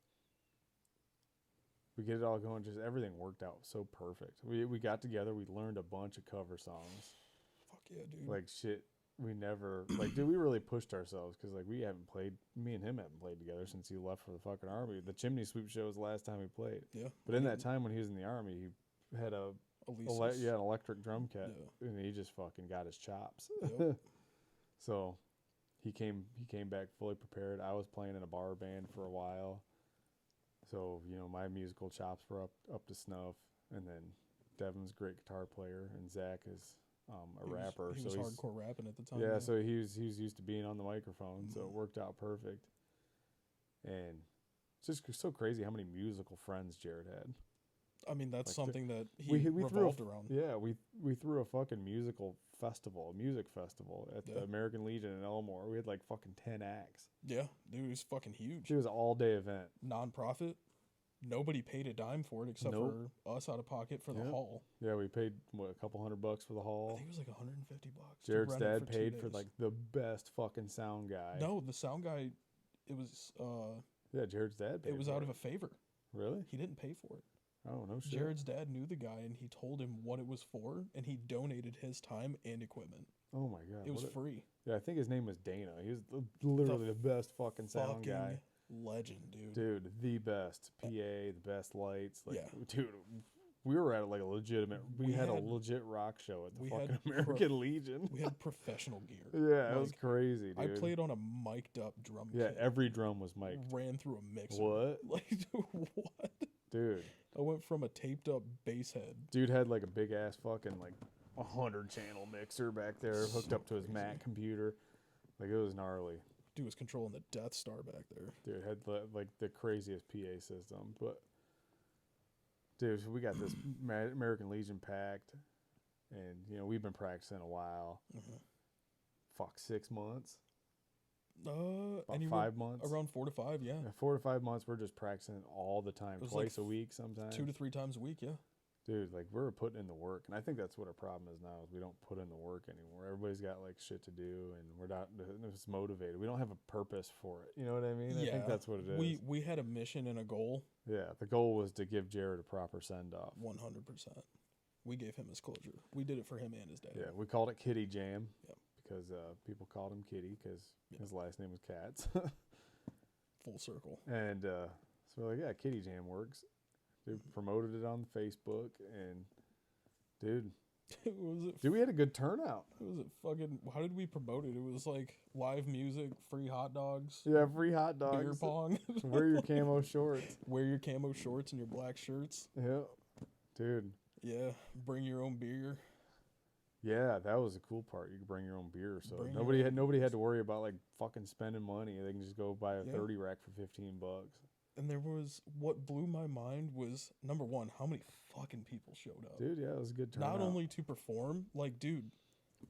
we get it all going. Just everything worked out so perfect. We got together. We learned a bunch of cover songs. Fuck yeah, dude. Like shit. We never dude. We really pushed ourselves because like we haven't played. Me and him haven't played together since he left for the fucking army. The Chimney Sweep show was the last time we played. Yeah. But in that time when he was in the army, he had an electric drum kit, and he just fucking got his chops. Yep. So he came back fully prepared. I was playing in a bar band for a while, so my musical chops were up to snuff. And then Devin's a great guitar player, and Zach is a rapper. He was hardcore rapping at the time. Yeah, so he was used to being on the microphone, so it worked out perfect. And it's just so crazy how many musical friends Jared had. I mean, that's Like something that he we revolved around. Yeah, we threw a fucking musical festival, a music festival at the Yeah. American Legion in Elmore. We had like fucking 10 acts. Yeah, dude, it was fucking huge. It was an all-day event. Non-profit. Nobody paid a dime for it except Nope. for us out of pocket for the Yep. hall. Yeah, we paid what, a couple $100 for the I hall. think it was like $150. to Jared's rent it dad for 2 paid for days. like the best fucking sound guy. No, the sound guy. It was Yeah, Jared's dad paid. it was for out of a favor. Really? He didn't pay for it. Oh no shit. Jared's dad knew the guy and he told him what it was for and he donated his time and equipment. Oh my god. It was what a- free. Yeah, I think his name was Dana. He was literally the best fucking sound Fucking guy. legend, dude. Dude, the best PA, the best lights. Like, Yeah. dude, we were at like a legitimate. We, We had a had- legit rock show at the we fucking had American Legion. We had professional gear. Yeah, it was Like, crazy, dude. I played on a mic'd up drum Yeah, kit. every drum was mic'd. Ran through a mixer. What, Like, dude, what? dude? I went from a taped up bass head. Dude had like a big ass fucking like 100-channel mixer back there hooked So up to his crazy. Mac computer. Like it was gnarly. Dude was controlling the Death Star back there. Dude had like the craziest PA system, but dude, so we got this American Legion packed, and you know we've been practicing a while. Mhm. Fuck, 6 months, about Anywhere 5 months, around 4 to 5, yeah. Yeah, 4 to 5 months. We're just practicing all the time, It was twice like a week sometimes. 2 to 3 times a week, yeah. Dude, like we're putting in the work, and I think that's what our problem is now. Is we don't put in the work anymore. Everybody's got like shit to do, and we're not just motivated. We don't have a purpose for it. You know what I mean? I think that's what it is. We had a mission and a goal, Yeah, the goal was to give Jared a proper send off. 100%. We gave him his closure. We did it for him and his dad. Yeah, we called it Kitty Jam. Yep. Because people called him Kitty because Yep. his last name was Katz. Full circle. And so we're like, yeah, Kitty Jam works. Dude promoted it on Facebook, and dude, we had a good turnout. How did we promote it? It was like live music, free hot dogs, Yeah, free hot dogs. beer pong. Wear your camo shorts. Wear your camo shorts and your black shirts. Yeah, dude. Yeah, bring your own beer. Yeah, that was the cool part. You could bring your own beer, so Bring your nobody own had to worry about like fucking spending money. They can just go buy a Yeah. 30 rack for $15. And there was what blew my mind was number one, how many fucking people showed up. Dude, yeah, it was a good turnout. Not only to perform, like, dude,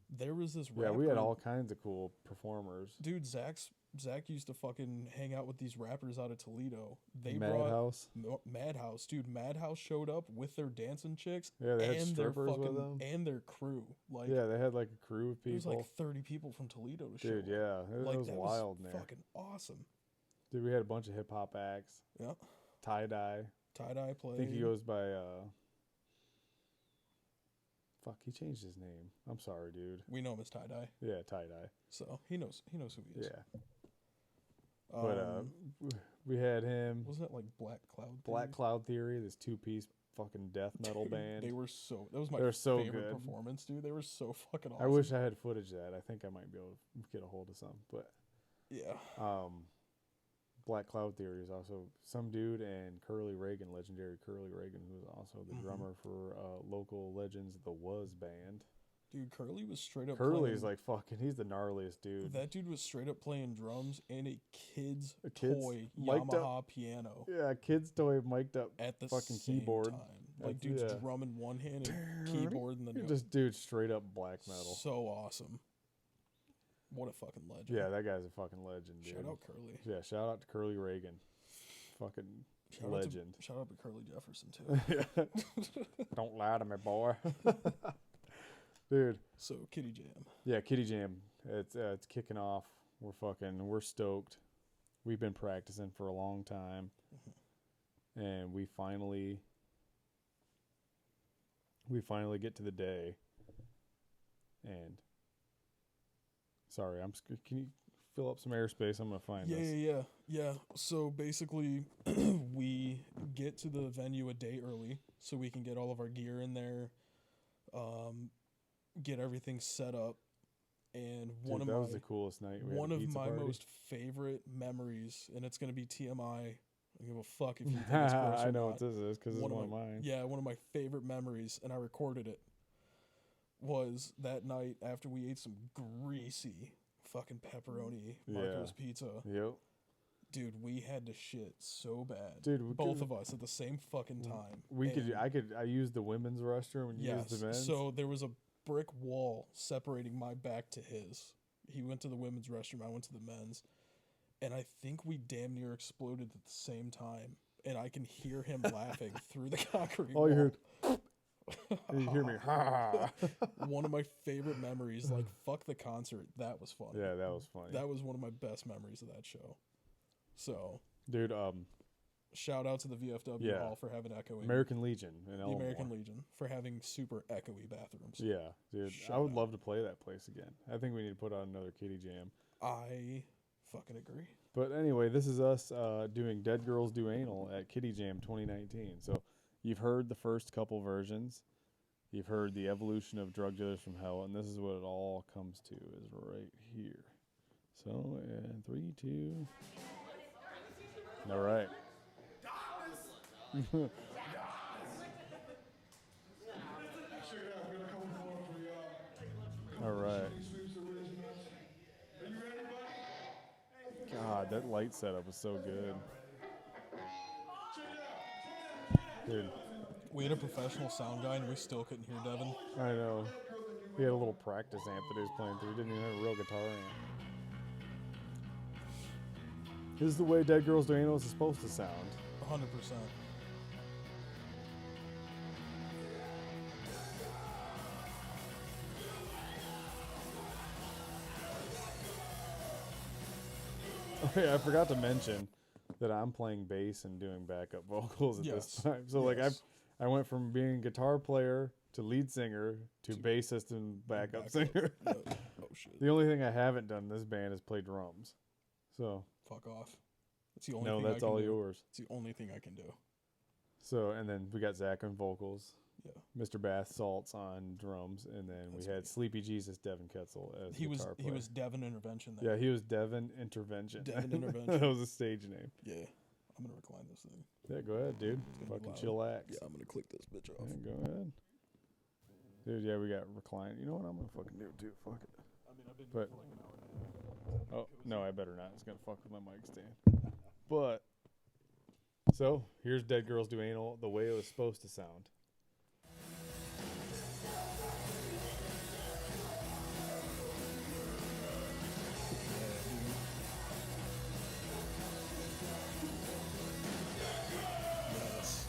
there was this Yeah, rapper. we had all kinds of cool performers. Dude, Zach used to fucking hang out with these rappers out of Toledo. They brought Madhouse. Madhouse, dude. Madhouse showed up with their dancing chicks Yeah, they had and their strippers with fucking them. and their crew. Like, Yeah, they had like a crew of there was people. like 30 people from Toledo to show Dude, up. yeah, it Like, was that wild in there. Fucking awesome. Dude, we had a bunch of hip hop acts. Yeah, Tie Dye. tie dye I play. think he goes by. Fuck, he changed his name. I'm sorry, dude. We know him as tie dye, Yeah, Tie Dye. so he knows who he is. Yeah, but we had him. wasn't it like Black Cloud? Black Theory? Cloud Theory, this 2-piece fucking death metal Dude, band. They were so. That was my They're so favorite good. performance, dude. They were so fucking awesome. I wish I had footage of that. I think I might be able to get a hold of some. But Yeah. Black Cloud Theory is also some dude, and Curly Reagan, legendary Curly Reagan, who is also the Mhm. drummer for local Legends, the Was band. Dude, Curly was straight up. Curly is playing- like fucking. He's the gnarliest dude. That dude was straight up playing drums and a kid's kid's toy mic'd up- Yamaha piano Yeah, kid's toy mic'd up. at the fucking same keyboard. time. Like, That's- dude's yeah. drumming one hand and keyboard in the other. Just dude, straight up black metal. So awesome. What a fucking legend. Yeah, that guy's a fucking legend, dude. Shout out Curly. Yeah, shout out to Curly Reagan. Fucking Shout legend. Shout out to Curly Jefferson too. Don't lie to me, boy. Dude. So Kitty Jam. Yeah, Kitty Jam. It's kicking off. We're stoked. We've been practicing for a long time, and we finally get to the day. And sorry, can you fill up some airspace? I'm gonna find this. Yeah. So basically, we get to the venue a day early so we can get all of our gear in there, get everything set up, and Dude, that was the coolest night. We had one a of pizza my party. most favorite memories, and it's gonna be TMI. I don't give a fuck if you think it's gross I or know not. what this is because it's one of mine. Yeah, one of my favorite memories, and I recorded it, was that night after we ate some greasy fucking pepperoni Marco's pizza. Yep. Dude, we had to shit so bad. Dude, both of us at the same fucking time. I used the women's restroom and you yes, used the men's. so there was brick wall separating my back to his. He went to the women's restroom, I went to the men's, and I think we damn near exploded at the same time. And I can hear him laughing through the concrete All wall. you heard, and you hear me, ha. One of my favorite memories, like, fuck the concert. That was fun. Yeah, that was funny. That was one of my best memories of that show. So, Dude, shout out to the VFW Yeah. Hall for having echoing. American Legion in the Elmore. American Legion for having super echoey bathrooms. Yeah, dude. Shout I would out. love to play that place again. I think we need to put on another Kitty Jam. I fucking agree. But anyway, this is us doing Dead Girls Do Anal at Kitty Jam 2019. So you've heard the first couple versions. You've heard the evolution of Drug Dealers from Hell, and this is what it all comes to is right here. So, and 3, 2. All right. All right. God, that light setup was so good. Dude, We had a professional sound guy and we still couldn't hear Devin. I know. He had a little practice amp that he was playing through. He didn't even have a real guitar amp. This is the way Dead Girls Do Anal is supposed to sound. 100%. Okay, I forgot to mention that I'm playing bass and doing backup vocals at this Yes. time. So like Yes. I went from being guitar player to lead singer to bassist and backup singer. Yeah. Oh, shit. The only thing I haven't done in this band is play drums. So Fuck off. That's the only no, thing I that's can all do. yours. It's the only thing I can do. So and then we got Zach on vocals. Yeah. Mr. Bath Salts on drums, and then That's we had me. Sleepy Jesus Devin Ketzel as He was guitar player. Devin Intervention there. Yeah, he was Devin Intervention. Devin that Intervention. was a stage name. Yeah. I'm gonna recline this thing. Yeah, go ahead, dude. gonna be Fucking loud. chillax. Yeah, I'm gonna click this bitch off. Yeah, go ahead. Dude, yeah, we got recline. You know what? I'm gonna fucking do it too. Fuck it. I mean, I've been But- for like an hour now. Oh no, I better not. It's gonna fuck with my mic stand. But so here's Dead Girls Do Anal the way it was supposed to sound. Yes.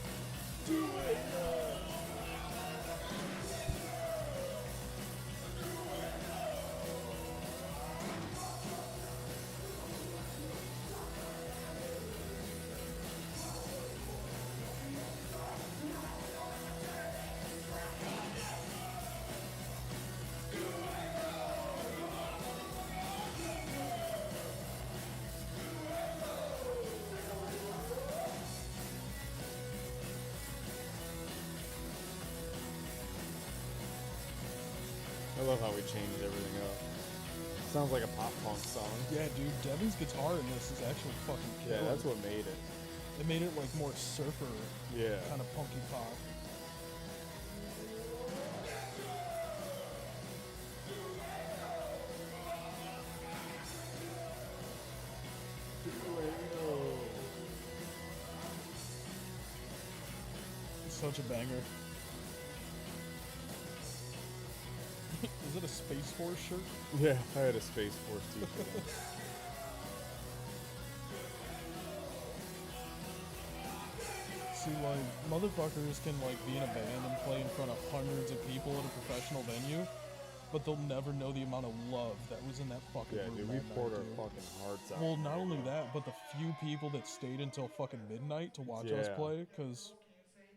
I love how we changed everything up. Sounds like a pop punk song. Yeah, dude, Devin's guitar in this is actually fucking Yeah, killer. that's what made it. It made it like more surfer, Yeah. kind of punky pop. It's such a banger. Is it a Space Force shirt? Yeah, I had a Space Force t-shirt on. See, like, motherfuckers can, like, be in a band and play in front of hundreds of people at a professional venue, but they'll never know the amount of love that was in that fucking Yeah, room dude, that we night, poured our dude. fucking hearts out. Well, not only that, but the few people that stayed until fucking midnight to watch us Yeah. play, because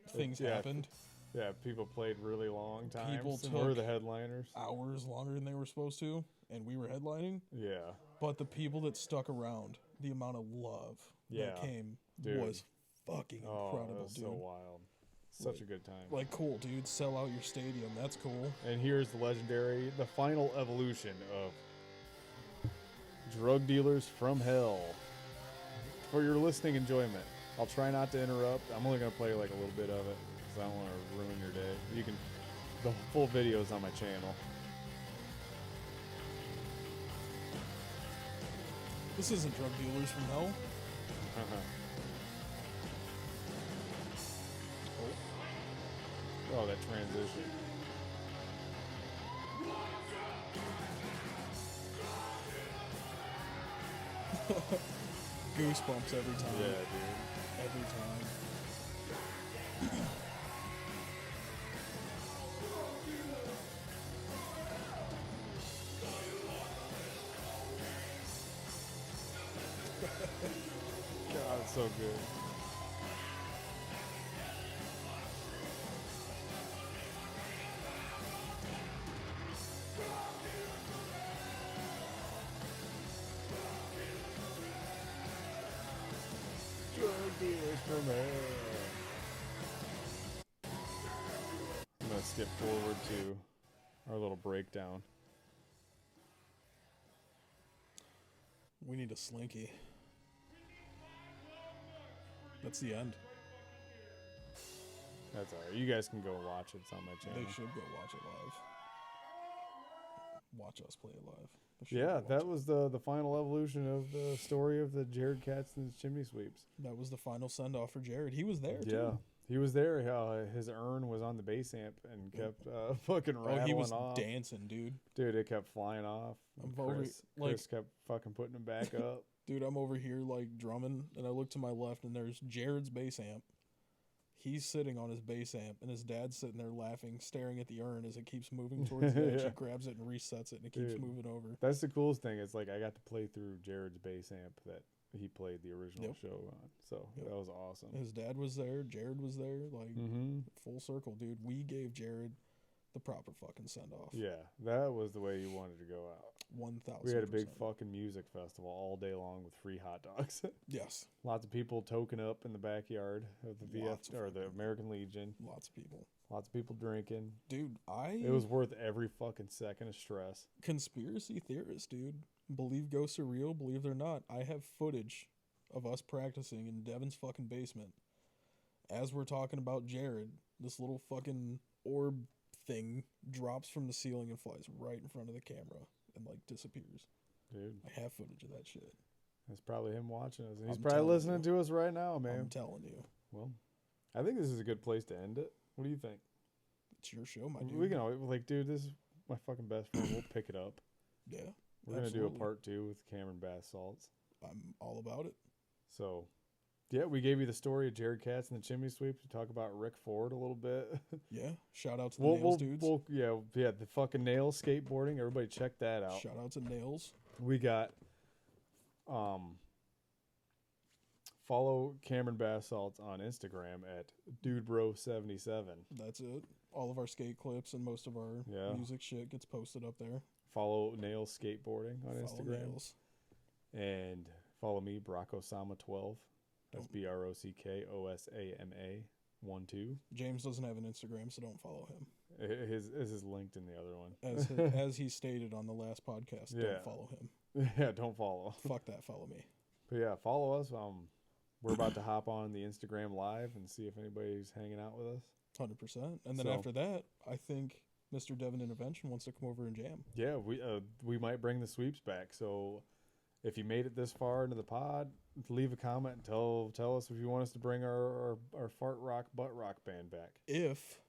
things yeah, happened Yeah, people played really long times. People and we're took- the headliners. hours longer than they were supposed to, and we were headlining. Yeah, But the people that stuck around, the amount of love Yeah, that came dude. was fucking oh, incredible, that was dude. so wild. Such a good time. Like, cool, dude. Sell out your stadium. That's cool. And here's the legendary, the final evolution of Drug Dealers from Hell. For your listening enjoyment, I'll try not to interrupt. I'm only going to play like a little bit of it because I don't want to ruin your day. You can, the full video is on my channel. This isn't Drug Dealers from Hell. Oh, that transition. Goosebumps every time. Yeah, dude. Every time. God, it's so good. I'm gonna skip forward to our little breakdown. We need a slinky. That's the end. That's alright. You guys can go watch it. It's on my channel. They should go watch it live. Watch us play it live. They should Yeah, go watch that it. was the final evolution of the story of the Jared Katz and his chimney sweeps. That was the final send off for Jared. He was there Yeah, too. he was there. His urn was on the bass amp and kept fucking rattling Oh, he was off. dancing, dude. Dude, it kept flying off. I'm Chris kept fucking putting them back up. Dude, I'm over here like drumming, and I look to my left, and there's Jared's bass amp. He's sitting on his bass amp, and his dad's sitting there laughing, staring at the urn as it keeps moving towards the edge. Yeah. He grabs it and resets it, and it keeps Dude. moving over. That's the coolest thing. It's like I got to play through Jared's bass amp that he played the original Yep. show on. So Yep. that was awesome. His dad was there, Jared was there, like Mm-hmm. full circle, dude. We gave Jared the proper fucking send off. Yeah, that was the way you wanted to go out. 1,000%. We had a big fucking music festival all day long with free hot dogs. Yes, Lots of people token up in the backyard of the Lots of or the fucking- American Legion. lots of people. Lots of people drinking. Dude, It was worth every fucking second of stress. conspiracy theorist, dude. Believe ghosts are real, believe they're not. I have footage of us practicing in Devin's fucking basement. As we're talking about Jared, this little fucking orb thing drops from the ceiling and flies right in front of the camera and like disappears. Dude, I have footage of that shit. that's probably him watching us. And he's I'm probably telling listening you. to us right now, I'm man. telling you. Well, I think this is a good place to end it. What do you think? It's your show, my dude. We can always, like, dude, this is my fucking best friend. We'll pick it up. Yeah. We're going to do a absolutely. part 2 with Cameron Bath Salts. I'm all about it. So, yeah, we gave you the story of Jared Katz and the Chimney Sweep to talk about Rick Ford a little bit. Yeah. Shout out to the Nails dudes. Yeah, the fucking Nails skateboarding. Everybody check that out. Shout out to Nails. We got follow Cameron Bath Salts on Instagram at dudebro77. That's it. All of our skate clips and most of our Yeah. music shit gets posted up there. Follow Nails Skateboarding on Follow Instagram. Nails. And follow me, Brockosama12. That's Don't- BROCKOSAMA12. James doesn't have an Instagram, so don't follow him. His is linked in the other one. As he stated on the last podcast, Yeah. don't follow him. Yeah, don't follow. Fuck that, follow me. But yeah, follow us. We're about to hop on the Instagram live and see if anybody's hanging out with us. 100%. And then So- after that, I think Mr. Devin Intervention wants to come over and jam. Yeah, we might bring the sweeps back. So if you made it this far into the pod, leave a comment and tell us if you want us to bring our fart rock butt rock band back. If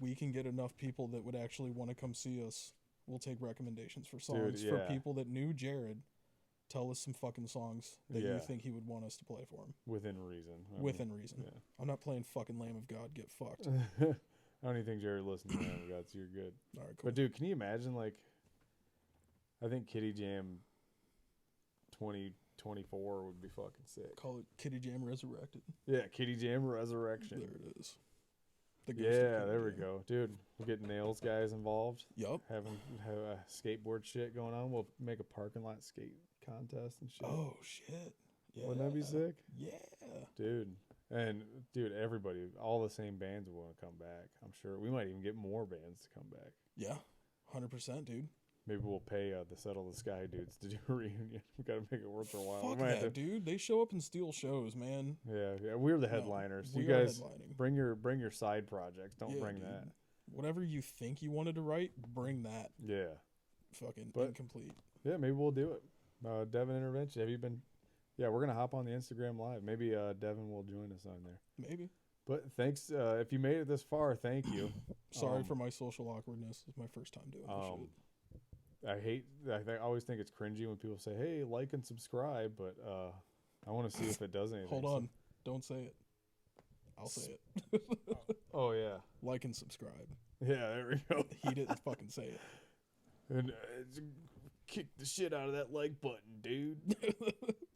we can get enough people that would actually want to come see us, we'll take recommendations for songs. Dude, For yeah. people that knew Jared, tell us some fucking songs that Yeah. you think he would want us to play for him. Within reason. I Within reason. mean, I'm not playing fucking Lamb of God, get fucked. yeah. I don't even think Jared listens to that. God, so you're good. All right, cool. But dude, can you imagine, like, I think Kitty Jam 2024 would be fucking sick. Call it Kitty Jam Resurrected. Yeah, Kitty Jam Resurrection. There it is. The ghost of Yeah, Kitty there we Jam. go. Dude, we'll get Nails guys involved. Yup. Have skateboard shit going on. We'll make a parking lot skate contest and shit. Oh, shit. Yeah. Wouldn't that be sick? Yeah. Dude. And, dude, everybody, all the same bands will want to come back. I'm sure. We might even get more bands to come back. Yeah. 100%, dude. Maybe we'll pay the Settle the Sky dudes to do a reunion. We got to make it worth our while. Fuck We might have that, dude. They show up and steal shows, man. Yeah, we're the No, headliners. we You are guys headlining. bring your side projects. Don't Yeah, bring dude. that. Whatever you think you wanted to write, bring that. Yeah. Fucking But- incomplete. Yeah, maybe we'll do it. Devin Intervention. Have you been? Yeah, we're gonna hop on the Instagram live. Maybe Devin will join us on there. Maybe. But thanks. If you made it this far, thank you. Sorry Um, for my social awkwardness. It's my first time doing this shit. I always think it's cringy when people say, "Hey, like and subscribe," but I want to see if it does anything. Hold on. Don't say it. I'll say it. Oh yeah. Like and subscribe. Yeah, there we go. He didn't fucking say it. And kick the shit out of that like button, dude.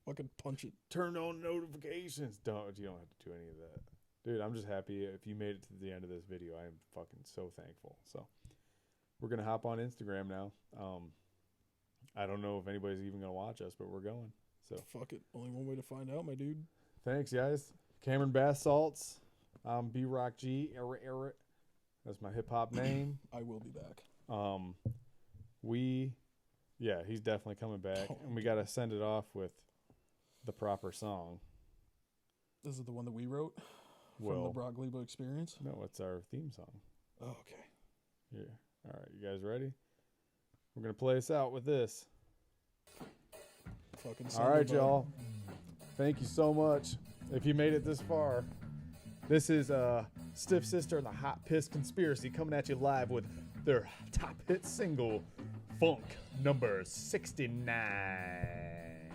Fucking punch it. Turn on notifications. You don't have to do any of that. Dude, I'm just happy if you made it to the end of this video. I am fucking so thankful. So we're gonna hop on Instagram now. I don't know if anybody's even gonna watch us, but we're going. So Fuck it. Only one way to find out, my dude. thanks, guys. Cameron Bath Salts. I'm B Rock G. Eric. That's my hip hop name. I will be back. He's definitely coming back, and we gotta send it off with the proper song. This is the one that we wrote from Well, the Brock Glebo experience. no, it's our theme song. Oh, okay. Here. All right, you guys ready? We're going to play us out with this. Fucking All right, Sunday, bud. y'all. Thank you so much. If you made it this far, this is Stiff Sister and the Hot Piss Conspiracy coming at you live with their top hit single, Funk number 69.